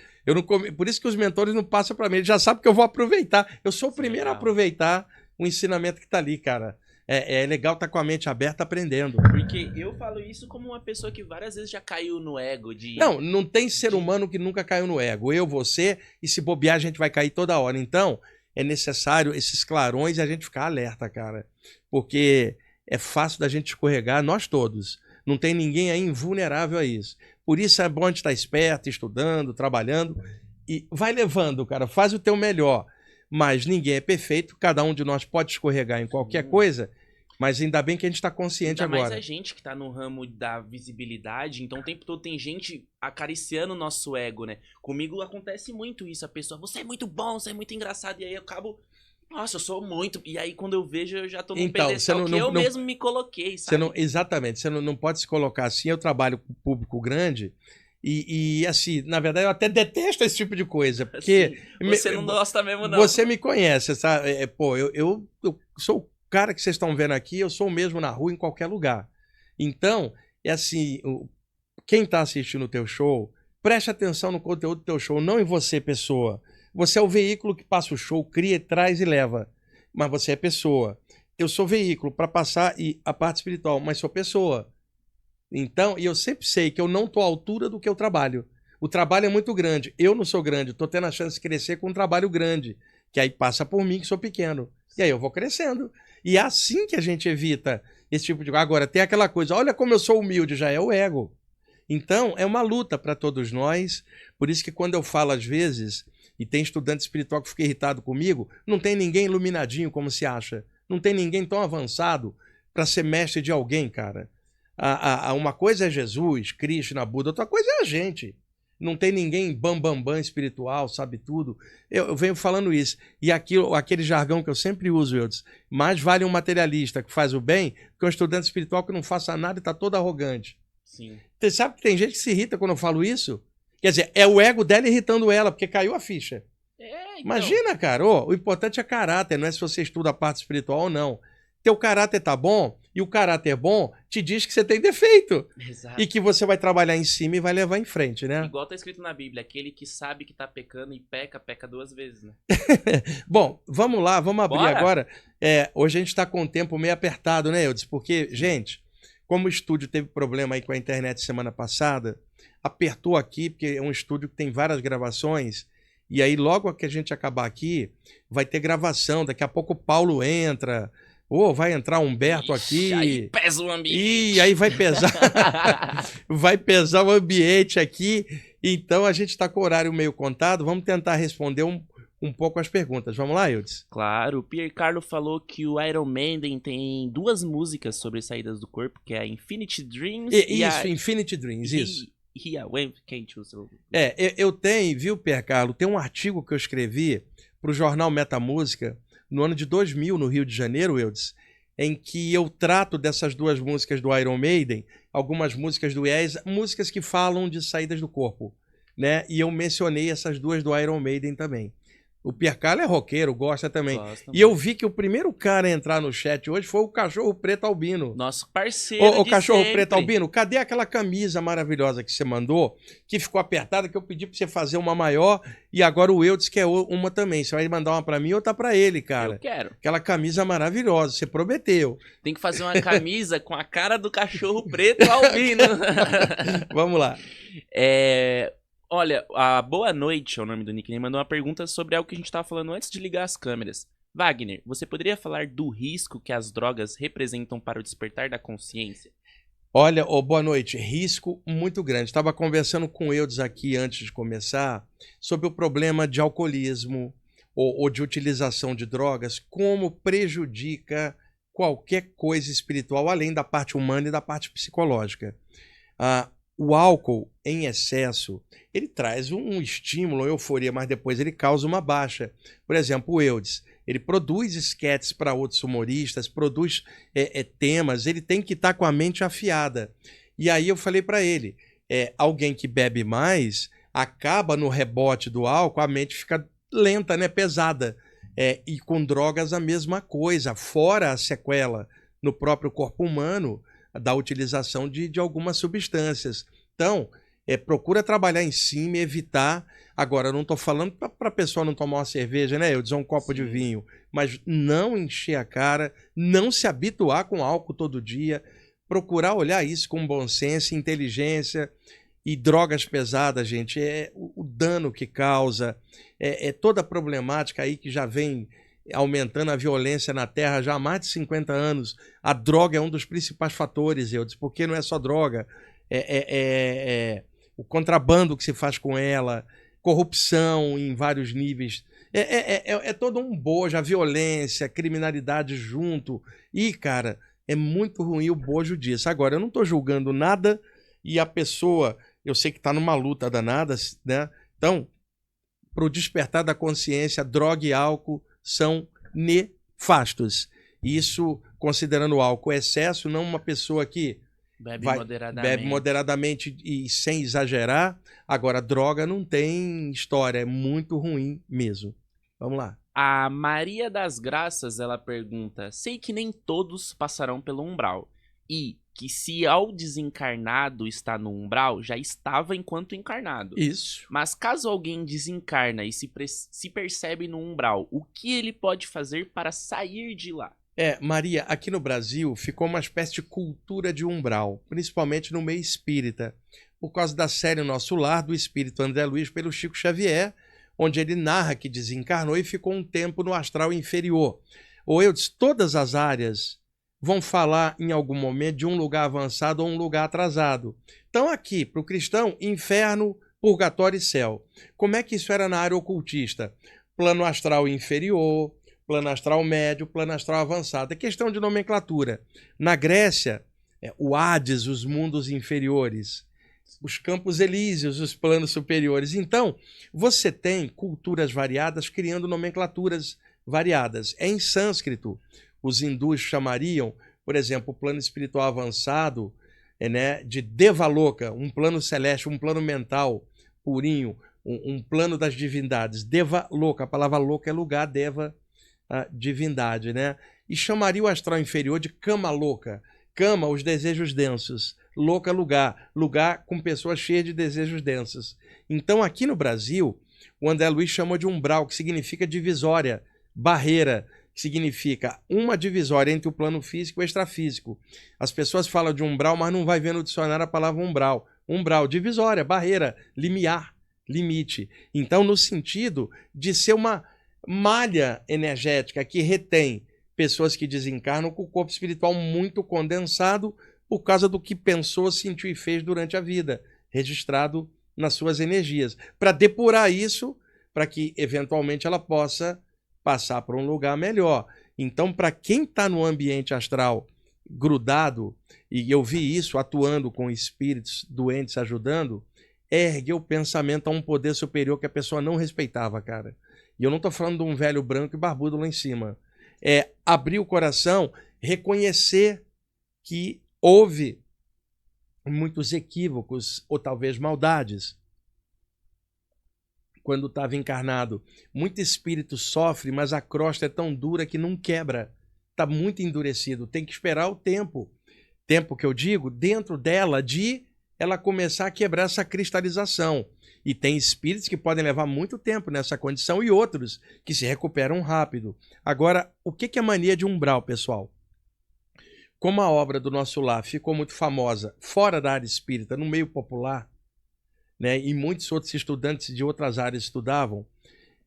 S1: Por isso que os mentores não passam para mim, eles já sabem que eu vou aproveitar. Eu sou o primeiro a aproveitar o ensinamento que está ali, cara. É legal estar com a mente aberta aprendendo.
S2: Porque eu falo isso como uma pessoa que várias vezes já caiu no ego de...
S1: Não tem ser humano que nunca caiu no ego. Eu, você, e se bobear a gente vai cair toda hora. Então, é necessário esses clarões e a gente ficar alerta, cara. Porque é fácil da gente escorregar, nós todos. Não tem ninguém aí invulnerável a isso. Por isso é bom a gente estar esperto, estudando, trabalhando. E vai levando, cara. Faz o teu melhor. Mas ninguém é perfeito, cada um de nós pode escorregar em qualquer coisa, mas ainda bem que a gente está consciente
S2: Ainda
S1: agora.
S2: mais a gente que tá no ramo da visibilidade, então o tempo todo tem gente acariciando o nosso ego, né? Comigo acontece muito isso, a pessoa, você é muito bom, você é muito engraçado, e aí eu acabo, nossa, eu sou muito, e aí quando eu vejo eu já tô num
S1: Então,
S2: pedestal
S1: você
S2: que eu mesmo me coloquei,
S1: você
S2: sabe?
S1: não, exatamente, você não pode se colocar assim. Eu trabalho com público grande e assim, na verdade, eu até detesto esse tipo de coisa, porque
S2: Assim, você não gosta mesmo, não.
S1: você me conhece, sabe? Pô, eu sou o cara que vocês estão vendo aqui, eu sou o mesmo na rua, em qualquer lugar. Então, é assim, quem está assistindo o teu show, preste atenção no conteúdo do teu show, não em você, pessoa. Você é o veículo que passa o show, cria, traz e leva. Mas você é pessoa. Eu sou veículo para passar a parte espiritual, mas sou pessoa. Então, e eu sempre sei que eu não estou à altura do que eu trabalho. O trabalho é muito grande. Eu não sou grande, estou tendo a chance de crescer com um trabalho grande, que aí passa por mim, que sou pequeno. E aí eu vou crescendo. E é assim que a gente evita esse tipo de coisa. Agora, tem aquela coisa, olha como eu sou humilde, já é o ego. Então, é uma luta para todos nós. Por isso que quando eu falo às vezes, e tem estudante espiritual que fica irritado comigo, não tem ninguém iluminadinho como se acha. Não tem ninguém tão avançado para ser mestre de alguém, cara. Uma coisa é Jesus, Krishna, Buda, outra coisa é a gente. Não tem ninguém bam espiritual, sabe tudo. Eu venho falando isso. E aquele jargão que eu sempre uso, eu disse, mais vale um materialista que faz o bem que um estudante espiritual que não faça nada e está todo arrogante.
S2: Sim.
S1: Você sabe que tem gente que se irrita quando eu falo isso? Quer dizer, é o ego dela irritando ela, porque caiu a ficha.
S2: Então.
S1: Imagina, cara, o importante é caráter, não é se você estuda a parte espiritual ou não. Teu caráter tá bom, e o caráter bom te diz que você tem defeito.
S2: Exato.
S1: E que você vai trabalhar em cima e vai levar em frente, né?
S2: Igual tá escrito na Bíblia, aquele que sabe que tá pecando e peca, peca 2 vezes, né?
S1: Bom, vamos lá, vamos abrir
S2: Bora?
S1: agora. Hoje a gente tá com o tempo meio apertado, né, Eudes? Porque, gente, como o estúdio teve problema aí com a internet semana passada, apertou aqui, porque é um estúdio que tem várias gravações, e aí logo que a gente acabar aqui, vai ter gravação, daqui a pouco o Paulo entra, ou vai entrar o Humberto aqui.
S2: Aí pesa o ambiente.
S1: E aí vai pesar, vai pesar o ambiente aqui. Então a gente está com o horário meio contado, vamos tentar responder um pouco as perguntas. Vamos lá, Eudes?
S2: Claro, o Pierre Carlo falou que o Iron Maiden tem 2 músicas sobre saídas do corpo, que é a Infinity Dreams
S1: Isso, Infinity Dreams, isso.
S2: E a Wave Can't Use.
S1: Eu tenho, viu, Pierre Carlo, tem um artigo que eu escrevi para o jornal Metamúsica no ano de 2000, no Rio de Janeiro, Eudes, em que eu trato dessas 2 músicas do Iron Maiden, algumas músicas do Yes, músicas que falam de saídas do corpo, né? E eu mencionei essas 2 do Iron Maiden também. O Pierre Carlo é roqueiro, gosta também. E eu vi que o primeiro cara a entrar no chat hoje foi o Cachorro Preto Albino.
S2: Nosso parceiro
S1: O Cachorro
S2: sempre.
S1: Preto Albino, cadê aquela camisa maravilhosa que você mandou, que ficou apertada, que eu pedi pra você fazer uma maior, e agora o Eudes quer uma também. Você vai mandar uma pra mim ou outra pra ele, cara?
S2: Eu quero.
S1: Aquela camisa maravilhosa, você prometeu.
S2: Tem que fazer uma camisa com a cara do Cachorro Preto Albino.
S1: Vamos lá.
S2: Olha, a Boa Noite, é o nome do nickname, mandou uma pergunta sobre algo que a gente estava falando antes de ligar as câmeras. Wagner, você poderia falar do risco que as drogas representam para o despertar da consciência?
S1: Olha, boa noite. Risco muito grande. Estava conversando com o Eudes aqui antes de começar sobre o problema de alcoolismo ou de utilização de drogas, como prejudica qualquer coisa espiritual, além da parte humana e da parte psicológica. O álcool em excesso, ele traz um estímulo, uma euforia, mas depois ele causa uma baixa. Por exemplo, o Eudes, ele produz esquetes para outros humoristas, produz temas, ele tem que estar com a mente afiada. E aí eu falei para ele, alguém que bebe mais, acaba no rebote do álcool, a mente fica lenta, né, pesada. E com drogas a mesma coisa, fora a sequela no próprio corpo humano, da utilização de algumas substâncias. Então, procura trabalhar em cima e evitar. Agora, eu não estou falando para a pessoa não tomar uma cerveja, né? Eu dizer um copo de vinho, mas não encher a cara, não se habituar com álcool todo dia, procurar olhar isso com bom senso, inteligência. E drogas pesadas, gente, o dano que causa, toda a problemática aí que já vem aumentando a violência na Terra já há mais de 50 anos. A droga é um dos principais fatores, eu disse, porque não é só droga, o contrabando que se faz com ela, corrupção em vários níveis, É todo um bojo, a violência, a criminalidade junto. E, cara, é muito ruim o bojo disso. Agora, eu não tô julgando nada e a pessoa, eu sei que tá numa luta danada, né? Então, pro despertar da consciência, droga e álcool são nefastos. Isso, considerando o álcool excesso, não uma pessoa que bebe moderadamente e sem exagerar. Agora, droga não tem história, é muito ruim mesmo. Vamos lá.
S2: A Maria das Graças, ela pergunta: sei que nem todos passarão pelo umbral. E que se ao desencarnado está no umbral, já estava enquanto encarnado.
S1: Isso.
S2: Mas caso alguém desencarna e se percebe no umbral, o que ele pode fazer para sair de lá?
S1: Maria, aqui no Brasil ficou uma espécie de cultura de umbral, principalmente no meio espírita, por causa da série Nosso Lar, do espírito André Luiz, pelo Chico Xavier, onde ele narra que desencarnou e ficou um tempo no astral inferior. Ou eu disse, todas as áreas vão falar em algum momento de um lugar avançado ou um lugar atrasado. Então aqui, para o cristão, inferno, purgatório e céu. Como é que isso era na área ocultista? Plano astral inferior, plano astral médio, plano astral avançado. É questão de nomenclatura. Na Grécia, o Hades, os mundos inferiores. Os campos elíseos, os planos superiores. Então, você tem culturas variadas criando nomenclaturas variadas. Em sânscrito, os hindus chamariam, por exemplo, o plano espiritual avançado, de Devaloka, um plano celeste, um plano mental purinho, um plano das divindades. Devaloka, a palavra louca é lugar, Deva, a divindade, né? E chamaria o astral inferior de Kama Louca. Kama, os desejos densos. Louca, lugar com pessoas cheias de desejos densos. Então, aqui no Brasil, o André Luiz chamou de umbral, que significa divisória, barreira, que significa uma divisória entre o plano físico e o extrafísico. As pessoas falam de umbral, mas não vai ver no dicionário a palavra umbral. Umbral, divisória, barreira, limiar, limite. Então, no sentido de ser uma malha energética que retém pessoas que desencarnam com o corpo espiritual muito condensado por causa do que pensou, sentiu e fez durante a vida, registrado nas suas energias, para depurar isso, para que eventualmente ela possa passar para um lugar melhor. Então, para quem está no ambiente astral grudado, e eu vi isso atuando com espíritos doentes ajudando, ergue o pensamento a um poder superior que a pessoa não respeitava, cara. E eu não estou falando de um velho branco e barbudo lá em cima. É abrir o coração, reconhecer que houve muitos equívocos ou talvez maldades quando estava encarnado. Muito espírito sofre, mas a crosta é tão dura que não quebra. Está muito endurecido. Tem que esperar o tempo. Tempo que eu digo, dentro dela, de ela começar a quebrar essa cristalização. E tem espíritos que podem levar muito tempo nessa condição e outros que se recuperam rápido. Agora, o que é mania de umbral, pessoal? Como a obra do Nosso Lar ficou muito famosa fora da área espírita, no meio popular, né, e muitos outros estudantes de outras áreas estudavam,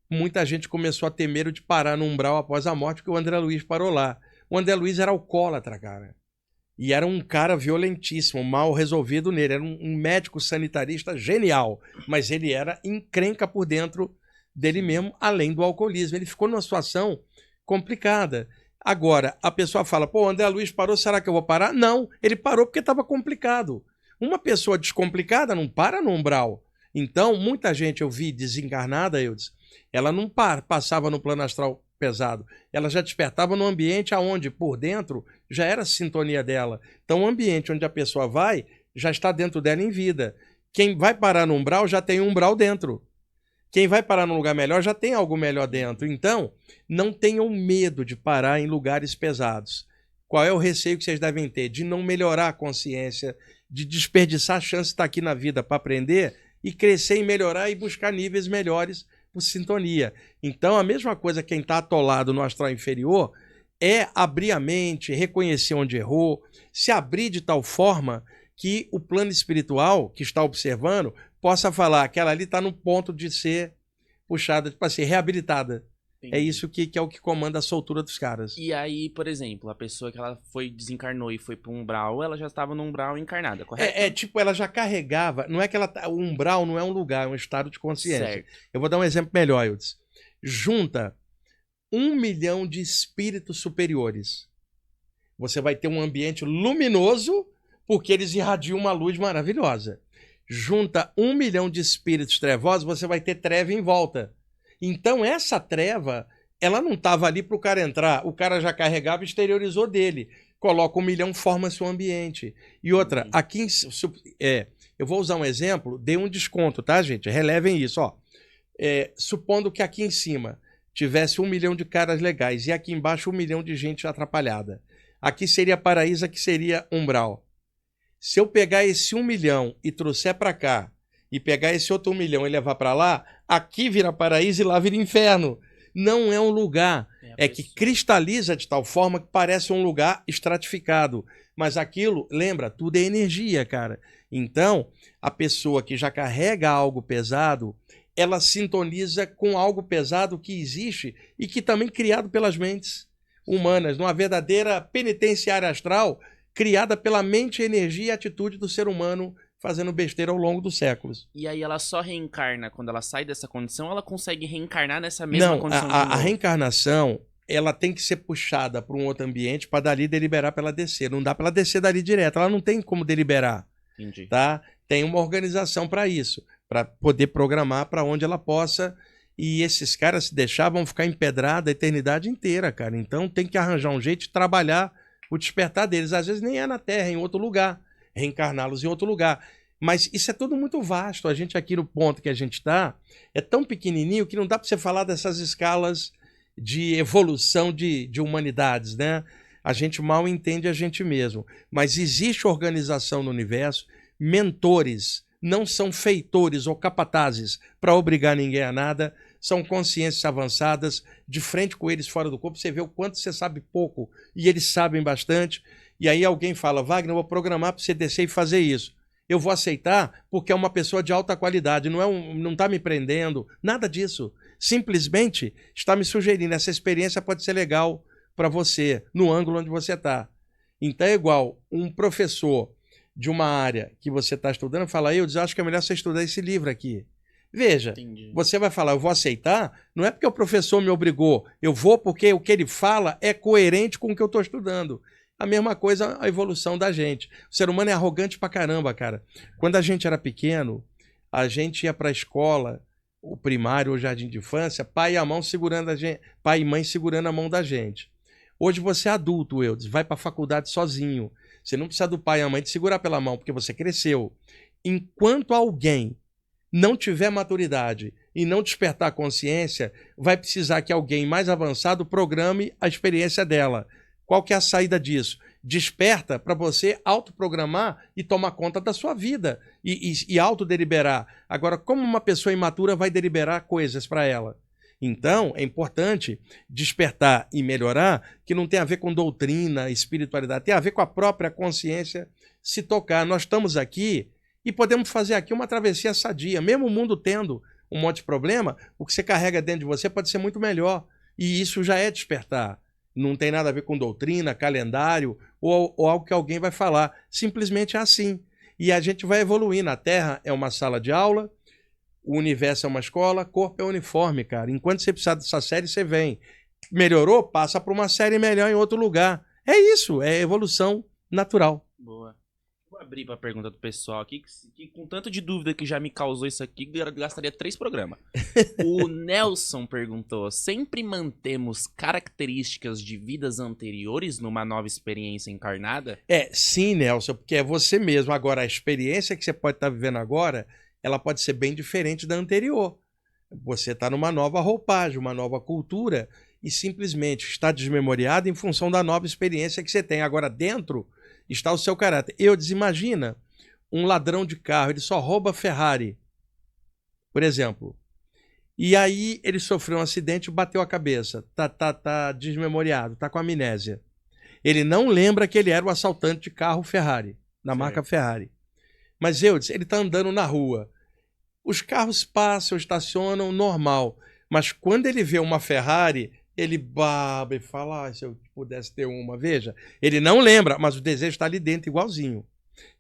S1: muita gente começou a ter medo de parar no umbral após a morte, porque o André Luiz parou lá. O André Luiz era alcoólatra, cara. E era um cara violentíssimo, mal resolvido nele. Era um médico sanitarista genial, mas ele era encrenca por dentro dele mesmo, além do alcoolismo. Ele ficou numa situação complicada. Agora, a pessoa fala, pô, o André Luiz parou, será que eu vou parar? Não, ele parou porque estava complicado. Uma pessoa descomplicada não para no umbral. Então, muita gente eu vi desencarnada, ela não passava no plano astral pesado. Ela já despertava no ambiente aonde, por dentro, já era a sintonia dela. Então, o ambiente onde a pessoa vai, já está dentro dela em vida. Quem vai parar no umbral, já tem um umbral dentro. Quem vai parar num lugar melhor, já tem algo melhor dentro. Então, não tenham medo de parar em lugares pesados. Qual é o receio que vocês devem ter? De não melhorar a consciência, de desperdiçar a chance de estar aqui na vida para aprender e crescer e melhorar e buscar níveis melhores por sintonia. Então, a mesma coisa quem está atolado no astral inferior é abrir a mente, reconhecer onde errou, se abrir de tal forma que o plano espiritual que está observando possa falar que ela ali está no ponto de ser puxada, para ser reabilitada. Entendi. É isso que é o que comanda a soltura dos caras.
S2: E aí, por exemplo, a pessoa que ela desencarnou e foi para um umbral, ela já estava no umbral encarnada, correto?
S1: Tipo, ela já carregava, não é que ela, o umbral não é um lugar, é um estado de consciência.
S2: Certo.
S1: Eu vou dar um exemplo melhor, Eudes. junta 1 milhão de espíritos superiores. Você vai ter um ambiente luminoso, porque eles irradiam uma luz maravilhosa. Junta 1 milhão de espíritos trevosos, você vai ter treva em volta. Então essa treva, ela não estava ali para o cara entrar, o cara já carregava e exteriorizou dele. Coloca 1 milhão, forma seu ambiente. E outra, aqui, eu vou usar um exemplo, dei um desconto, tá, gente? Relevem isso, ó. Supondo que aqui em cima tivesse 1 milhão de caras legais e aqui embaixo 1 milhão de gente atrapalhada. Aqui seria paraíso, aqui seria umbral. Se eu pegar esse 1 milhão e trouxer para cá, e pegar esse outro 1 milhão e levar para lá, aqui vira paraíso e lá vira inferno. Não é um lugar, que cristaliza de tal forma que parece um lugar estratificado. Mas aquilo, lembra, tudo é energia, cara. Então, a pessoa que já carrega algo pesado, ela sintoniza com algo pesado que existe e que também é criado pelas mentes humanas, numa verdadeira penitenciária astral criada pela mente, energia e atitude do ser humano fazendo besteira ao longo dos séculos.
S2: E aí ela só reencarna quando ela sai dessa condição, ou ela consegue reencarnar nessa mesma condição?
S1: A reencarnação, ela tem que ser puxada para um outro ambiente para dali deliberar para ela descer. Não dá para ela descer dali direto, ela não tem como deliberar.
S2: Entendi.
S1: Tá? Tem uma organização para isso, para poder programar para onde ela possa. E esses caras, se deixar, vão ficar empedrados a eternidade inteira, cara. Então tem que arranjar um jeito de trabalhar o despertar deles. Às vezes nem é na Terra, é em outro lugar. Reencarná-los em outro lugar. Mas isso é tudo muito vasto. A gente aqui no ponto que a gente está é tão pequenininho que não dá para você falar dessas escalas de evolução de humanidades, né? A gente mal entende a gente mesmo. Mas existe organização no universo, mentores, não são feitores ou capatazes para obrigar ninguém a nada, são consciências avançadas, de frente com eles fora do corpo, você vê o quanto você sabe pouco e eles sabem bastante. E aí alguém fala, Wagner, eu vou programar para você descer e fazer isso. Eu vou aceitar porque é uma pessoa de alta qualidade, não está me prendendo, nada disso. Simplesmente está me sugerindo, essa experiência pode ser legal para você, no ângulo onde você está. Então é igual um professor de uma área que você está estudando fala, eu acho que é melhor você estudar esse livro aqui. Veja, entendi. Você vai falar, eu vou aceitar, não é porque o professor me obrigou, eu vou porque o que ele fala é coerente com o que eu estou estudando. A mesma coisa a evolução da gente. O ser humano é arrogante pra caramba, cara. Quando a gente era pequeno, a gente ia pra escola, o primário ou jardim de infância, pai e mãe segurando a mão da gente. Hoje você é adulto, Eudes, vai pra faculdade sozinho. Você não precisa do pai e a mãe te segurar pela mão, porque você cresceu. Enquanto alguém não tiver maturidade e não despertar consciência, vai precisar que alguém mais avançado programe a experiência dela. Qual que é a saída disso? Desperta para você autoprogramar e tomar conta da sua vida e autodeliberar. Agora, como uma pessoa imatura vai deliberar coisas para ela? Então, é importante despertar e melhorar, que não tem a ver com doutrina, espiritualidade, tem a ver com a própria consciência se tocar. Nós estamos aqui e podemos fazer aqui uma travessia sadia. Mesmo o mundo tendo um monte de problema, o que você carrega dentro de você pode ser muito melhor. E isso já é despertar. Não tem nada a ver com doutrina, calendário ou algo que alguém vai falar. Simplesmente é assim. E a gente vai evoluindo. A Terra é uma sala de aula, o universo é uma escola, corpo é uniforme, cara. Enquanto você precisar dessa série, você vem. Melhorou? Passa para uma série melhor em outro lugar. É isso, é evolução natural.
S2: Boa. Vou abrir para a pergunta do pessoal aqui, que com tanto de dúvida que já me causou isso aqui, gastaria 3 programas. O Nelson perguntou, sempre mantemos características de vidas anteriores numa nova experiência encarnada?
S1: Sim, Nelson, porque é você mesmo. Agora, a experiência que você pode estar vivendo agora, ela pode ser bem diferente da anterior. Você está numa nova roupagem, uma nova cultura, e simplesmente está desmemoriado em função da nova experiência que você tem. Agora, dentro está o seu caráter. Imagina um ladrão de carro, ele só rouba Ferrari, por exemplo. E aí ele sofreu um acidente e bateu a cabeça. Tá desmemoriado, tá com amnésia. Ele não lembra que ele era o assaltante de carro Ferrari, na marca Ferrari. Mas ele tá andando na rua. Os carros passam, estacionam, normal. Mas quando ele vê uma Ferrari, ele baba e fala, se eu pudesse ter uma, veja. Ele não lembra, mas o desejo está ali dentro, igualzinho.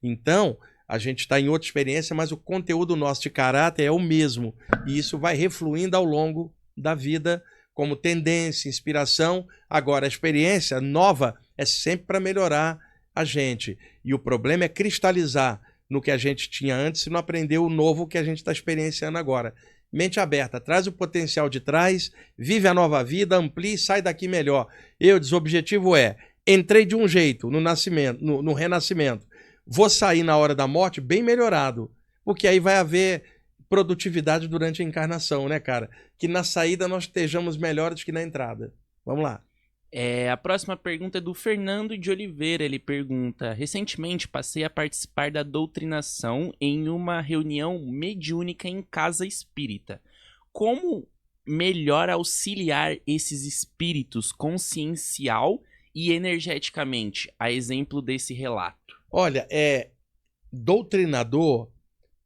S1: Então, a gente está em outra experiência, mas o conteúdo nosso de caráter é o mesmo. E isso vai refluindo ao longo da vida como tendência, inspiração. Agora, a experiência nova é sempre para melhorar a gente. E o problema é cristalizar no que a gente tinha antes e não aprender o novo que a gente está experienciando agora. Mente aberta, traz o potencial de trás, vive a nova vida, amplie e sai daqui melhor. O objetivo é, entrei de um jeito no nascimento, no renascimento, vou sair na hora da morte bem melhorado, porque aí vai haver produtividade durante a encarnação, né, cara? Que na saída nós estejamos melhores que na entrada. Vamos lá.
S2: A próxima pergunta é do Fernando de Oliveira. Ele pergunta: recentemente passei a participar da doutrinação em uma reunião mediúnica em casa espírita. Como melhor auxiliar esses espíritos consciencial e energeticamente, a exemplo desse relato?
S1: Olha, doutrinador,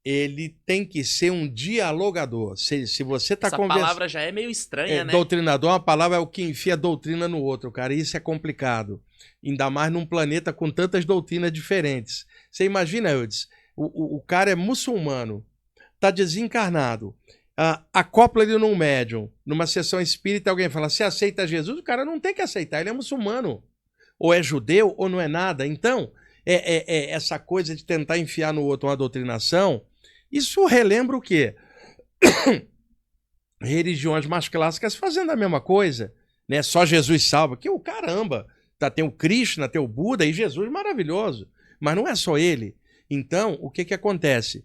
S1: ele tem que ser um dialogador. Se você está
S2: Essa palavra já é meio estranha, né?
S1: Doutrinador, uma palavra é o que enfia doutrina no outro, cara. Isso é complicado. Ainda mais num planeta com tantas doutrinas diferentes. Você imagina, Eudes, o cara é muçulmano, está desencarnado, acopla ele num médium, numa sessão espírita, alguém fala, você aceita Jesus? O cara não tem que aceitar, ele é muçulmano. Ou é judeu ou não é nada. Então, essa coisa de tentar enfiar no outro uma doutrinação, isso relembra o quê? Religiões mais clássicas fazendo a mesma coisa, né? Só Jesus salva. Que o caramba, tem o Krishna, tem o Buda e Jesus maravilhoso, mas não é só ele. Então, o que acontece?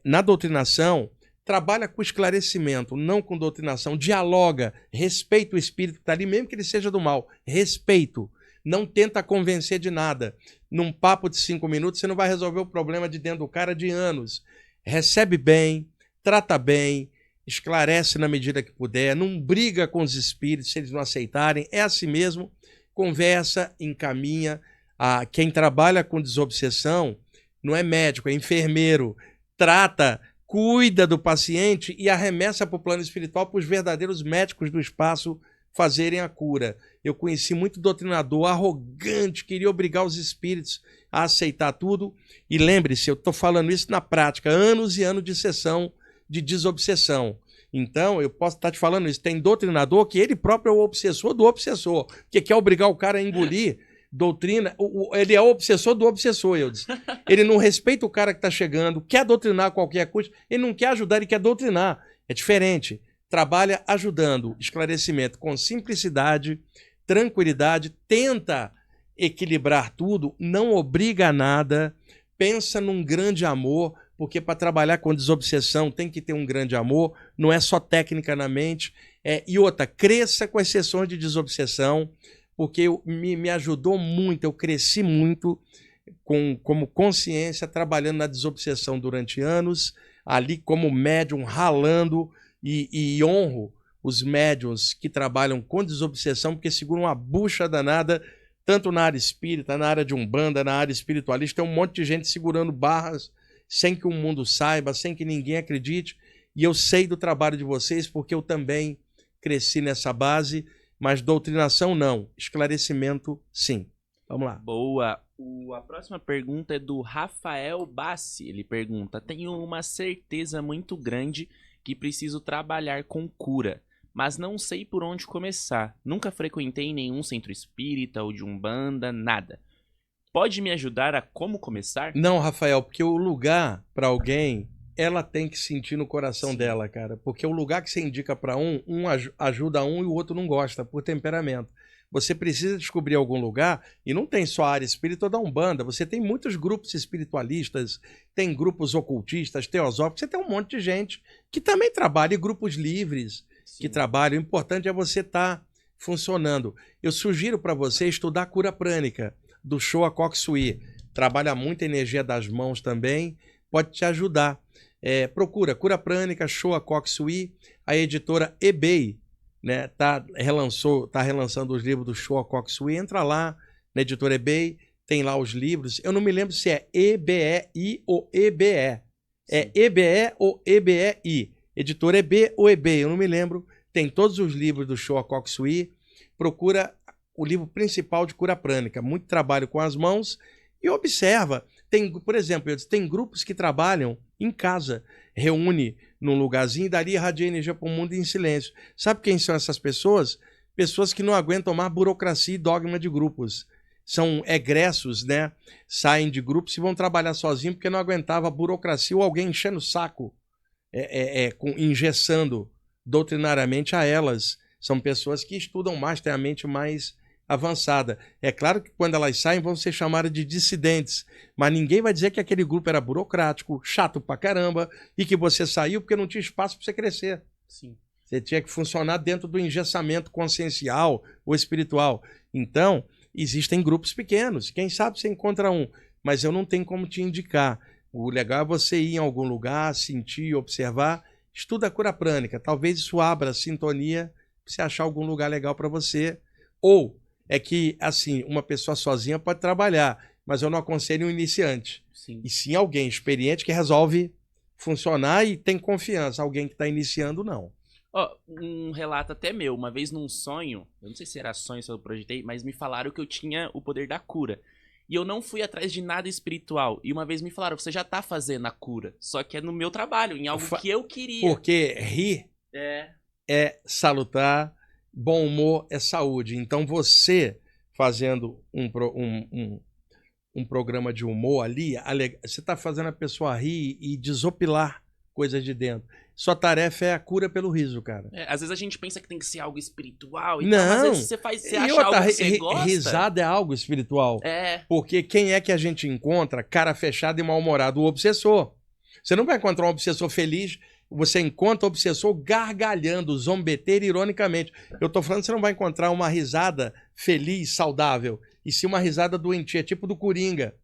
S1: Na doutrinação, trabalha com esclarecimento, não com doutrinação, dialoga, respeita o espírito que está ali, mesmo que ele seja do mal, respeito. Não tenta convencer de nada. Num papo de 5 minutos, você não vai resolver o problema de dentro do cara de anos. Recebe bem, trata bem, esclarece na medida que puder, não briga com os espíritos se eles não aceitarem, é assim mesmo, conversa, encaminha. Quem trabalha com desobsessão não é médico, é enfermeiro, trata, cuida do paciente e arremessa para o plano espiritual para os verdadeiros médicos do espaço fazerem a cura. Eu conheci muito doutrinador arrogante, queria obrigar os espíritos a aceitar tudo. E lembre-se, eu estou falando isso na prática, anos e anos de sessão de desobsessão. Então, eu posso estar te falando isso. Tem doutrinador que ele próprio é o obsessor do obsessor, que quer obrigar o cara a engolir doutrina. Ele é o obsessor do obsessor, eu disse. Ele não respeita o cara que está chegando, quer doutrinar a qualquer custo, ele não quer ajudar, ele quer doutrinar. É diferente. Trabalha ajudando, esclarecimento com simplicidade, tranquilidade, tenta equilibrar tudo, não obriga a nada, pensa num grande amor, porque para trabalhar com desobsessão tem que ter um grande amor, não é só técnica na mente. E outra, cresça com as sessões de desobsessão, porque me ajudou muito, eu cresci muito como consciência, trabalhando na desobsessão durante anos, ali como médium, ralando, e honro os médiuns que trabalham com desobsessão, porque seguram uma bucha danada, tanto na área espírita, na área de umbanda, na área espiritualista, tem um monte de gente segurando barras, sem que o mundo saiba, sem que ninguém acredite, e eu sei do trabalho de vocês, porque eu também cresci nessa base, mas doutrinação não, esclarecimento sim. Vamos lá.
S2: Boa. A próxima pergunta é do Rafael Bassi. Ele pergunta: tenho uma certeza muito grande que preciso trabalhar com cura, mas não sei por onde começar. Nunca frequentei nenhum centro espírita ou de umbanda, nada. Pode me ajudar a como começar?
S1: Não, Rafael, porque o lugar para alguém, ela tem que sentir no coração
S2: Sim.
S1: dela, cara. Porque o lugar que você indica para um ajuda um e o outro não gosta, por temperamento. Você precisa descobrir algum lugar, e não tem só a área espírita ou da Umbanda, você tem muitos grupos espiritualistas, tem grupos ocultistas, teosóficos, você tem um monte de gente que também trabalha, e grupos livres que trabalham. O importante é você estar funcionando. Eu sugiro para você estudar cura prânica, do Showa Koksui. Trabalha muito a energia das mãos também, pode te ajudar. Procura cura prânica, Showa Koksui, a editora eBay, né, tá relançando os livros do Showa Koksui. Entra lá na editora eBay, tem lá os livros. Eu não me lembro se é EBEI ou EBE. É EBE ou EBEI. Editora EB ou eBay, eu não me lembro. Tem todos os livros do Showa Koksui. Procura o livro principal de cura prânica. Muito trabalho com as mãos. E observa. Por exemplo, tem grupos que trabalham em casa. Reúne num lugarzinho e dali irradia energia para o mundo em silêncio. Sabe quem são essas pessoas? Pessoas que não aguentam mais burocracia e dogma de grupos. São egressos, né? Saem de grupos e vão trabalhar sozinhos porque não aguentava a burocracia ou alguém enchendo o saco, engessando doutrinariamente a elas. São pessoas que estudam mais, têm a mente mais avançada. É claro que quando elas saem vão ser chamadas de dissidentes, mas ninguém vai dizer que aquele grupo era burocrático, chato pra caramba e que você saiu porque não tinha espaço para você crescer.
S2: Sim.
S1: Você tinha que funcionar dentro do engessamento consciencial ou espiritual. Então, existem grupos pequenos. Quem sabe você encontra um, mas eu não tenho como te indicar. O legal é você ir em algum lugar, sentir, observar. Estuda a cura prânica. Talvez isso abra a sintonia para você achar algum lugar legal para você. Ou é que, assim, uma pessoa sozinha pode trabalhar, mas eu não aconselho um iniciante.
S2: Sim.
S1: E sim alguém experiente que resolve funcionar e tem confiança. Alguém que está iniciando, não.
S2: Um relato até meu, uma vez num sonho, eu não sei se era sonho, se eu projetei, mas me falaram que eu tinha o poder da cura. E eu não fui atrás de nada espiritual. E uma vez me falaram, você já tá fazendo a cura, só que é no meu trabalho, em algo que eu queria.
S1: Porque rir é salutar, bom humor é saúde. Então você fazendo um programa de humor ali, você está fazendo a pessoa rir e desopilar coisas de dentro. Sua tarefa é a cura pelo riso, cara.
S2: Às vezes a gente pensa que tem que ser algo espiritual e
S1: não,
S2: tal, mas às vezes você acha algo que você gosta.
S1: Risada é algo espiritual. Porque quem é que a gente encontra cara fechado e mal-humorado? O obsessor. Você não vai encontrar um obsessor feliz, você encontra o obsessor gargalhando, zombeteiro ironicamente. Eu tô falando que você não vai encontrar uma risada feliz, saudável, e sim uma risada doentia, tipo do Coringa,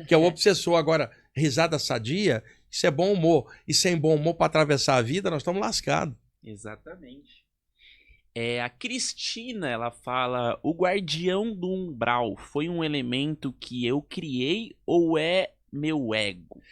S1: que é o obsessor. Agora, risada sadia, isso é bom humor. E sem bom humor para atravessar a vida, nós estamos lascados.
S2: Exatamente. A Cristina, ela fala, o guardião do umbral foi um elemento que eu criei ou é meu ego?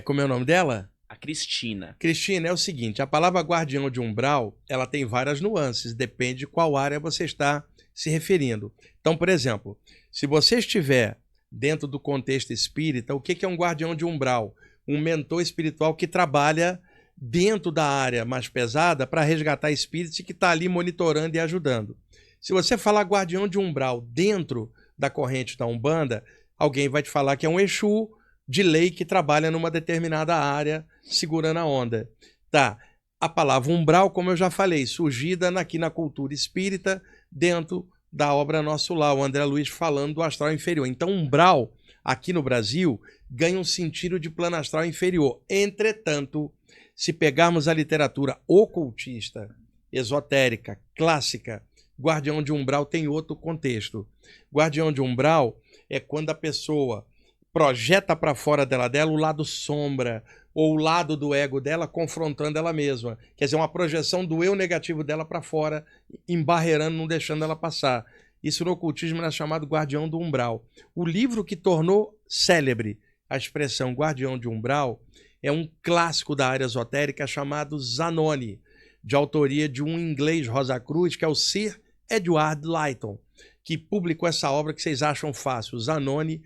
S1: Como é o nome dela?
S2: A Cristina.
S1: Cristina, é o seguinte, a palavra guardião de umbral, ela tem várias nuances, depende de qual área você está se referindo. Então, por exemplo, se você estiver dentro do contexto espírita, o que é um guardião de umbral? Um mentor espiritual que trabalha dentro da área mais pesada para resgatar espíritos e que está ali monitorando e ajudando. Se você falar guardião de umbral dentro da corrente da Umbanda, alguém vai te falar que é um Exu de lei que trabalha numa determinada área segurando a onda. Tá. A palavra umbral, como eu já falei, surgida aqui na cultura espírita, dentro da obra Nosso Lar, o André Luiz falando do astral inferior. Então, umbral, aqui no Brasil, ganha um sentido de plano astral inferior. Entretanto, se pegarmos a literatura ocultista, esotérica, clássica, guardião de umbral tem outro contexto. Guardião de umbral é quando a pessoa projeta para fora dela o lado sombra ou o lado do ego dela confrontando ela mesma. Quer dizer, uma projeção do eu negativo dela para fora, embarreirando, não deixando ela passar. Isso no ocultismo era chamado guardião do umbral. O livro que tornou célebre a expressão guardião de umbral é um clássico da área esotérica chamado Zanoni, de autoria de um inglês Rosa Cruz, que é o Sir Edward Lytton, que publicou essa obra que vocês acham fácil. O Zanoni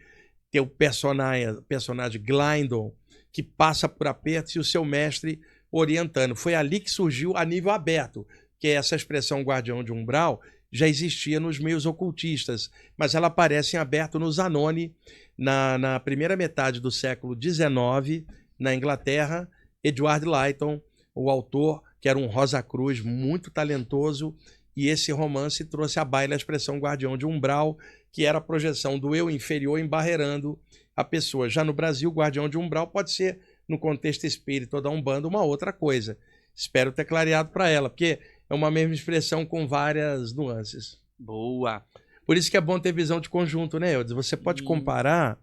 S1: tem o personagem Glindon, que passa por apertos e o seu mestre orientando. Foi ali que surgiu a nível aberto, que essa expressão guardião de umbral já existia nos meios ocultistas, mas ela aparece em aberto no Zanoni, na primeira metade do século XIX, na Inglaterra. Edward Lytton, o autor, que era um Rosa Cruz muito talentoso, e esse romance trouxe à baila a expressão guardião de umbral, que era a projeção do eu inferior embarreirando a pessoa. Já no Brasil, guardião de umbral pode ser, no contexto espírita da Umbanda, uma outra coisa. Espero ter clareado para ela, porque é uma mesma expressão com várias nuances.
S2: Boa!
S1: Por isso que é bom ter visão de conjunto, né, Eudes? Você pode comparar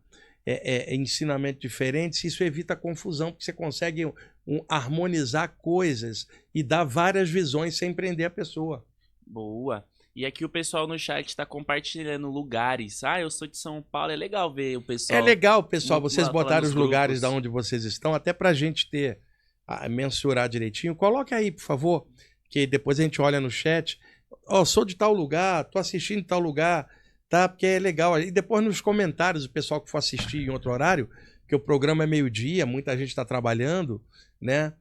S1: ensinamentos diferentes, isso evita confusão, porque você consegue harmonizar coisas e dar várias visões sem prender a pessoa.
S2: Boa! E aqui o pessoal no chat está compartilhando lugares. Eu sou de São Paulo, é legal ver o pessoal.
S1: É legal, pessoal, vocês botarem os lugares da onde vocês estão, até pra gente ter, mensurar direitinho. Coloque aí, por favor, que depois a gente olha no chat. Sou de tal lugar, tô assistindo em tal lugar, tá? Porque é legal. E depois nos comentários, o pessoal que for assistir em outro horário, porque o programa é meio-dia, muita gente está trabalhando, né?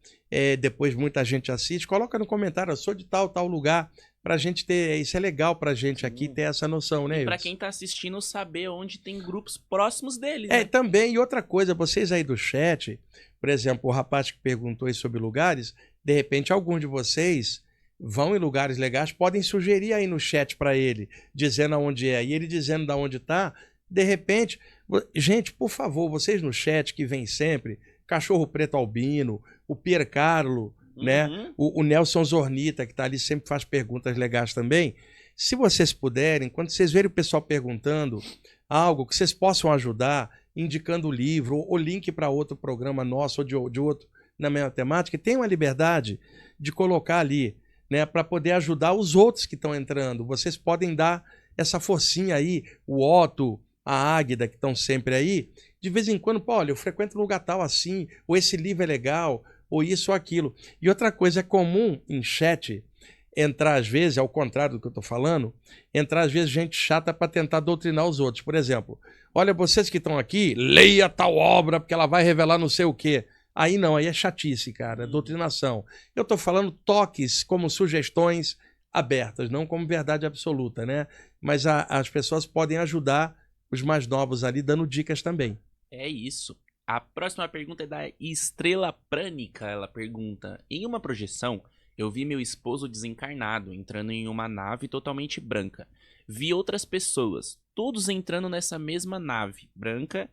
S1: Depois muita gente assiste. Coloca no comentário, eu sou de tal lugar, pra gente ter, isso é legal pra gente aqui ter essa noção, né,
S2: E pra
S1: Eudes?
S2: quem tá assistindo saber onde tem grupos próximos deles,
S1: É,
S2: né?
S1: também, e outra coisa, vocês aí do chat, por exemplo, o rapaz que perguntou aí sobre lugares, de repente algum de vocês vão em lugares legais, podem sugerir aí no chat para ele, dizendo aonde é, e ele dizendo de onde tá, de repente, gente, por favor, vocês no chat que vem sempre, Cachorro Preto Albino, o Pier Carlo, né,
S2: Uhum.
S1: o Nelson Zornita, que tá ali, sempre faz perguntas legais também. Se vocês puderem, quando vocês verem o pessoal perguntando algo que vocês possam ajudar, indicando o livro ou link para outro programa nosso ou de outro na mesma temática, tenham a liberdade de colocar ali, né, para poder ajudar os outros que estão entrando. Vocês podem dar essa forcinha aí, o Otto, a Águida, que estão sempre aí, de vez em quando, pô, olha, eu frequento um lugar tal assim, ou esse livro é legal, ou isso ou aquilo. E outra coisa, é comum em chat entrar às vezes, ao contrário do que eu estou falando, entrar às vezes gente chata para tentar doutrinar os outros. Por exemplo, olha, vocês que estão aqui, leia tal obra porque ela vai revelar não sei o quê. Aí não, aí é chatice, cara, é doutrinação. Eu estou falando toques como sugestões abertas, não como verdade absoluta, né? Mas as pessoas podem ajudar os mais novos ali, dando dicas também.
S2: É isso. A próxima pergunta é da Estrela Prânica. Ela pergunta: em uma projeção, eu vi meu esposo desencarnado entrando em uma nave totalmente branca. Vi outras pessoas, todos entrando nessa mesma nave branca.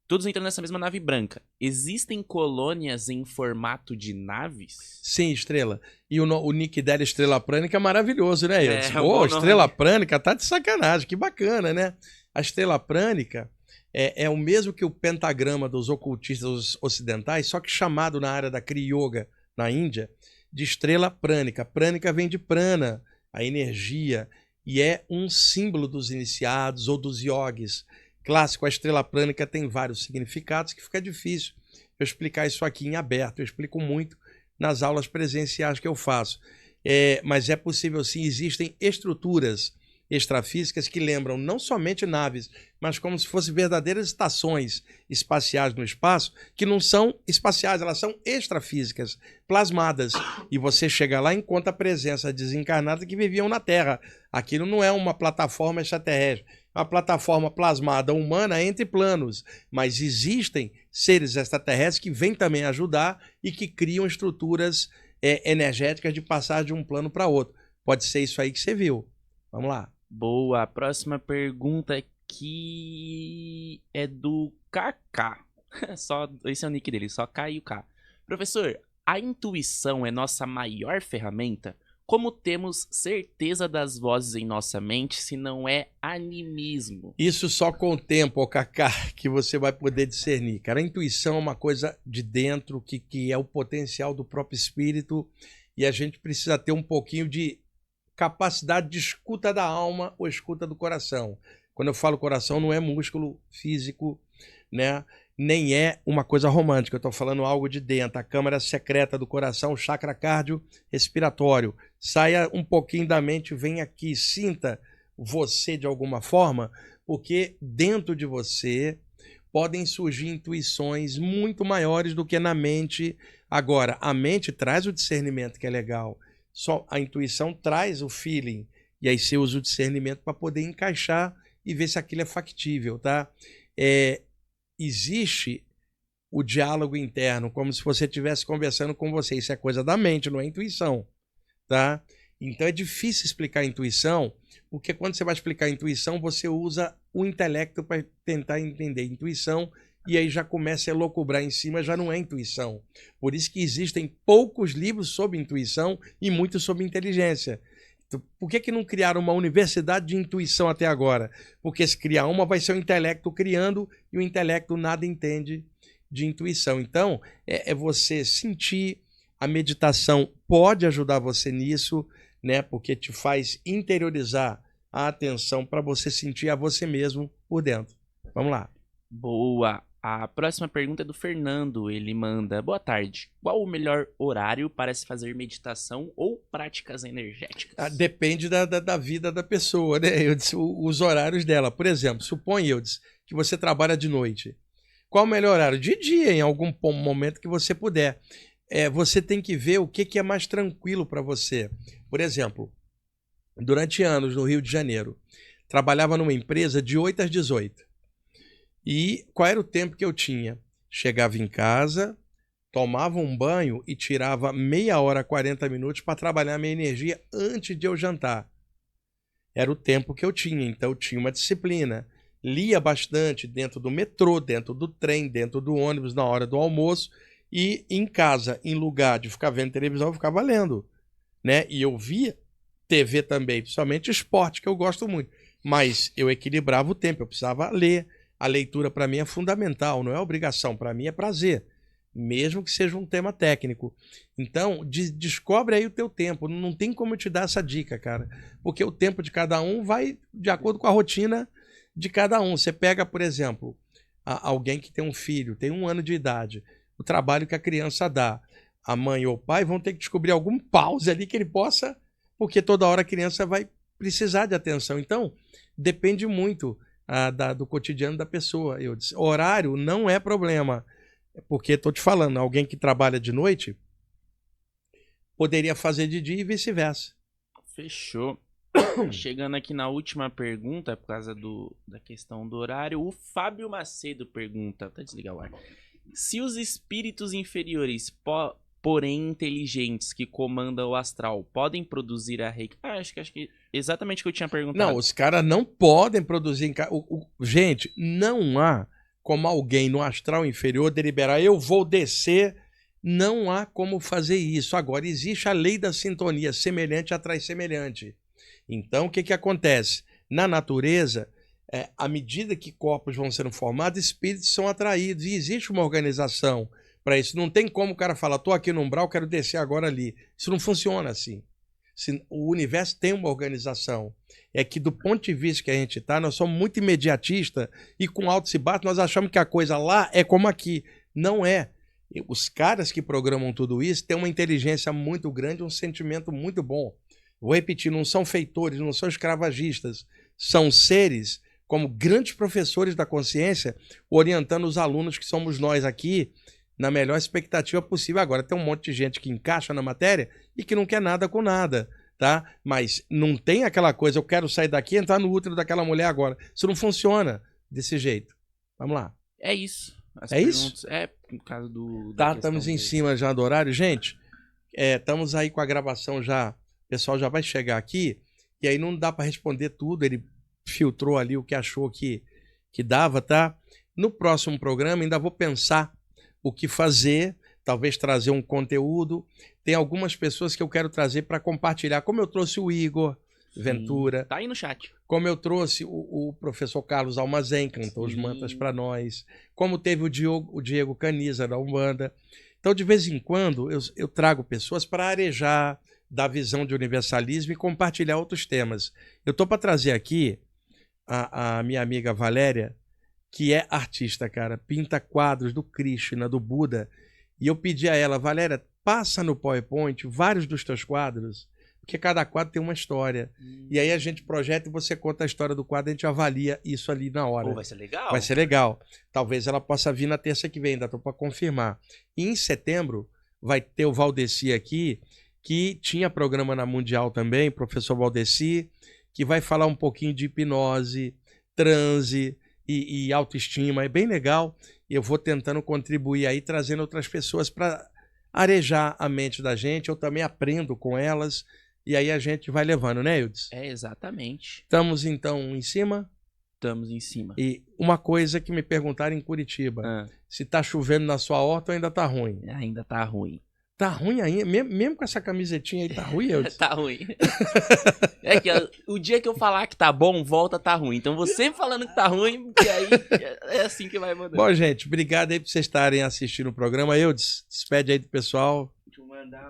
S2: Todos entrando nessa mesma nave branca. Existem colônias em formato de naves?
S1: Sim, Estrela. E o nick dela, Estrela Prânica, é maravilhoso, né, Eudes?
S2: É um
S1: Pô,
S2: bom
S1: Estrela
S2: nome.
S1: Prânica tá de sacanagem, que bacana, né? A Estrela Prânica é o mesmo que o pentagrama dos ocultistas ocidentais, só que chamado na área da Kriya Yoga, na Índia, de Estrela Prânica. Prânica vem de prana, a energia, e é um símbolo dos iniciados ou dos yogis. Clássico, a Estrela Prânica tem vários significados que fica difícil eu explicar isso aqui em aberto. Eu explico muito nas aulas presenciais que eu faço. Mas é possível sim, existem estruturas extrafísicas que lembram não somente naves, mas como se fossem verdadeiras estações espaciais no espaço, que não são espaciais, elas são extrafísicas, plasmadas. E você chega lá e encontra a presença desencarnada que viviam na Terra. Aquilo não é uma plataforma extraterrestre, é uma plataforma plasmada humana entre planos, mas existem seres extraterrestres que vêm também ajudar e que criam estruturas energéticas de passar de um plano para outro. Pode ser isso aí que você viu. Vamos lá.
S2: Boa. A próxima pergunta aqui é do KK. Só, esse é o nick dele, só K e o K. Professor, a intuição é nossa maior ferramenta? Como temos certeza das vozes em nossa mente se não é animismo?
S1: Isso só com o tempo, ô Kaká, que você vai poder discernir. Cara, a intuição é uma coisa de dentro, que é o potencial do próprio espírito, e a gente precisa ter um pouquinho de capacidade de escuta da alma ou escuta do coração. Quando eu falo coração, não é músculo físico, né? Nem é uma coisa romântica. Eu estou falando algo de dentro. A câmara secreta do coração, o chakra cardio-respiratório. Saia um pouquinho da mente, vem aqui, sinta você de alguma forma, porque dentro de você podem surgir intuições muito maiores do que na mente. Agora, a mente traz o discernimento, que é legal. Só a intuição traz o feeling, e aí você usa o discernimento para poder encaixar e ver se aquilo é factível, tá? Existe o diálogo interno, como se você estivesse conversando com você. Isso é coisa da mente, não é intuição, tá? Então é difícil explicar a intuição, porque quando você vai explicar a intuição, você usa o intelecto para tentar entender a intuição, e aí já começa a elocubrar em cima, já não é intuição. Por isso que existem poucos livros sobre intuição e muitos sobre inteligência. Por que não criaram uma universidade de intuição até agora? Porque se criar uma, vai ser o intelecto criando, e o intelecto nada entende de intuição. Então, é você sentir. A meditação pode ajudar você nisso, né? Porque te faz interiorizar a atenção para você sentir a você mesmo por dentro. Vamos lá.
S2: Boa. A próxima pergunta é do Fernando. Ele manda: boa tarde. Qual o melhor horário para se fazer meditação ou práticas energéticas?
S1: Depende da vida da pessoa, né? Eu disse, os horários dela. Por exemplo, suponha, eu disse, que você trabalha de noite. Qual o melhor horário? De dia, em algum momento que você puder. Você tem que ver o que é mais tranquilo para você. Por exemplo, durante anos no Rio de Janeiro, trabalhava numa empresa de 8 às 18. E qual era o tempo que eu tinha? Chegava em casa, tomava um banho e tirava meia hora, 40 minutos para trabalhar minha energia antes de eu jantar. Era o tempo que eu tinha, então eu tinha uma disciplina. Lia bastante dentro do metrô, dentro do trem, dentro do ônibus, na hora do almoço. E em casa, em lugar de ficar vendo televisão, eu ficava lendo, né? E eu via TV também, principalmente esporte, que eu gosto muito. Mas eu equilibrava o tempo, eu precisava ler. A leitura para mim é fundamental, não é obrigação, para mim é prazer, mesmo que seja um tema técnico. Então, descobre aí o teu tempo. Não tem como eu te dar essa dica, cara, porque o tempo de cada um vai de acordo com a rotina de cada um. Você pega, por exemplo, alguém que tem um filho, tem 1 ano de idade, o trabalho que a criança dá, a mãe ou o pai vão ter que descobrir algum pause ali que ele possa, porque toda hora a criança vai precisar de atenção. Então, depende muito do cotidiano da pessoa. Eu disse, horário não é problema, porque estou te falando, alguém que trabalha de noite poderia fazer de dia e vice-versa.
S2: Fechou. Chegando aqui na última pergunta, por causa da questão do horário, o Fábio Macedo pergunta, até desligar o ar, se os espíritos inferiores, porém inteligentes, que comandam o astral, podem produzir a Reiki? Acho que exatamente o que eu tinha perguntado.
S1: Não, os caras não podem produzir. Gente, não há como alguém no astral inferior deliberar, eu vou descer. Não há como fazer isso. Agora, existe a lei da sintonia, semelhante atrai semelhante. Então, o que acontece? Na natureza, à medida que corpos vão sendo formados, espíritos são atraídos. E existe uma organização para isso. Não tem como o cara falar, estou aqui no umbral, quero descer agora ali. Isso não funciona assim. O universo tem uma organização. É que do ponto de vista que a gente está, nós somos muito imediatistas e com altos e baixos nós achamos que a coisa lá é como aqui. Não é. Os caras que programam tudo isso têm uma inteligência muito grande, um sentimento muito bom. Vou repetir, não são feitores, não são escravagistas. São seres como grandes professores da consciência, orientando os alunos que somos nós aqui na melhor expectativa possível. Agora, tem um monte de gente que encaixa na matéria e que não quer nada com nada, tá? Mas não tem aquela coisa, eu quero sair daqui e entrar no útero daquela mulher agora. Isso não funciona desse jeito. Vamos lá.
S2: É isso.
S1: Isso?
S2: Por causa
S1: Tá, estamos em cima já do horário. Gente, estamos aí com a gravação já. O pessoal já vai chegar aqui e aí não dá para responder tudo. Ele filtrou ali o que achou que dava, tá? No próximo programa ainda vou pensar o que fazer, talvez trazer um conteúdo. Tem algumas pessoas que eu quero trazer para compartilhar, como eu trouxe o Igor Ventura.
S2: Tá aí no chat.
S1: Como eu trouxe o professor Carlos Almazen, cantou os mantras para nós. Como teve o Diego Caniza, da Umbanda. Então, de vez em quando, eu trago pessoas para arejar da visão de universalismo e compartilhar outros temas. Eu estou para trazer aqui a minha amiga Valéria, que é artista, cara, pinta quadros do Krishna, do Buda, e eu pedi a ela, Valéria, passa no PowerPoint vários dos teus quadros, porque cada quadro tem uma história. E aí a gente projeta e você conta a história do quadro, a gente avalia isso ali na hora.
S2: Vai ser legal.
S1: Vai ser legal. Talvez ela possa vir na terça que vem, ainda estou para confirmar. E em setembro vai ter o Valdeci aqui, que tinha programa na Mundial também, professor Valdeci, que vai falar um pouquinho de hipnose, transe e autoestima. É bem legal. Eu vou tentando contribuir aí, trazendo outras pessoas para arejar a mente da gente. Eu também aprendo com elas. E aí a gente vai levando, né, Eudes?
S2: Exatamente.
S1: Estamos, então, em cima?
S2: Estamos em cima.
S1: E uma coisa que me perguntaram em Curitiba. Se tá chovendo na sua horta ou ainda tá ruim?
S2: Ainda tá ruim.
S1: Tá ruim ainda? Mesmo com essa camisetinha aí, tá ruim, Eudes?
S2: Tá ruim. É que o dia que eu falar que tá bom, volta a tá ruim. Então você falando que tá ruim, que aí é assim que vai mandando.
S1: Bom, gente, obrigado aí por vocês estarem assistindo o programa. Eudes, despede aí do pessoal.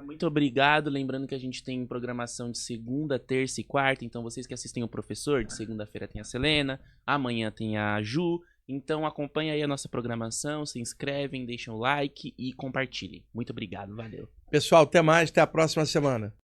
S2: Muito obrigado. Lembrando que a gente tem programação de segunda, terça e quarta. Então vocês que assistem o Professor, de segunda-feira tem a Selena, amanhã tem a Ju. Então acompanha aí a nossa programação, se inscrevem, deixem o like e compartilhem. Muito obrigado, valeu.
S1: Pessoal, até mais, até a próxima semana.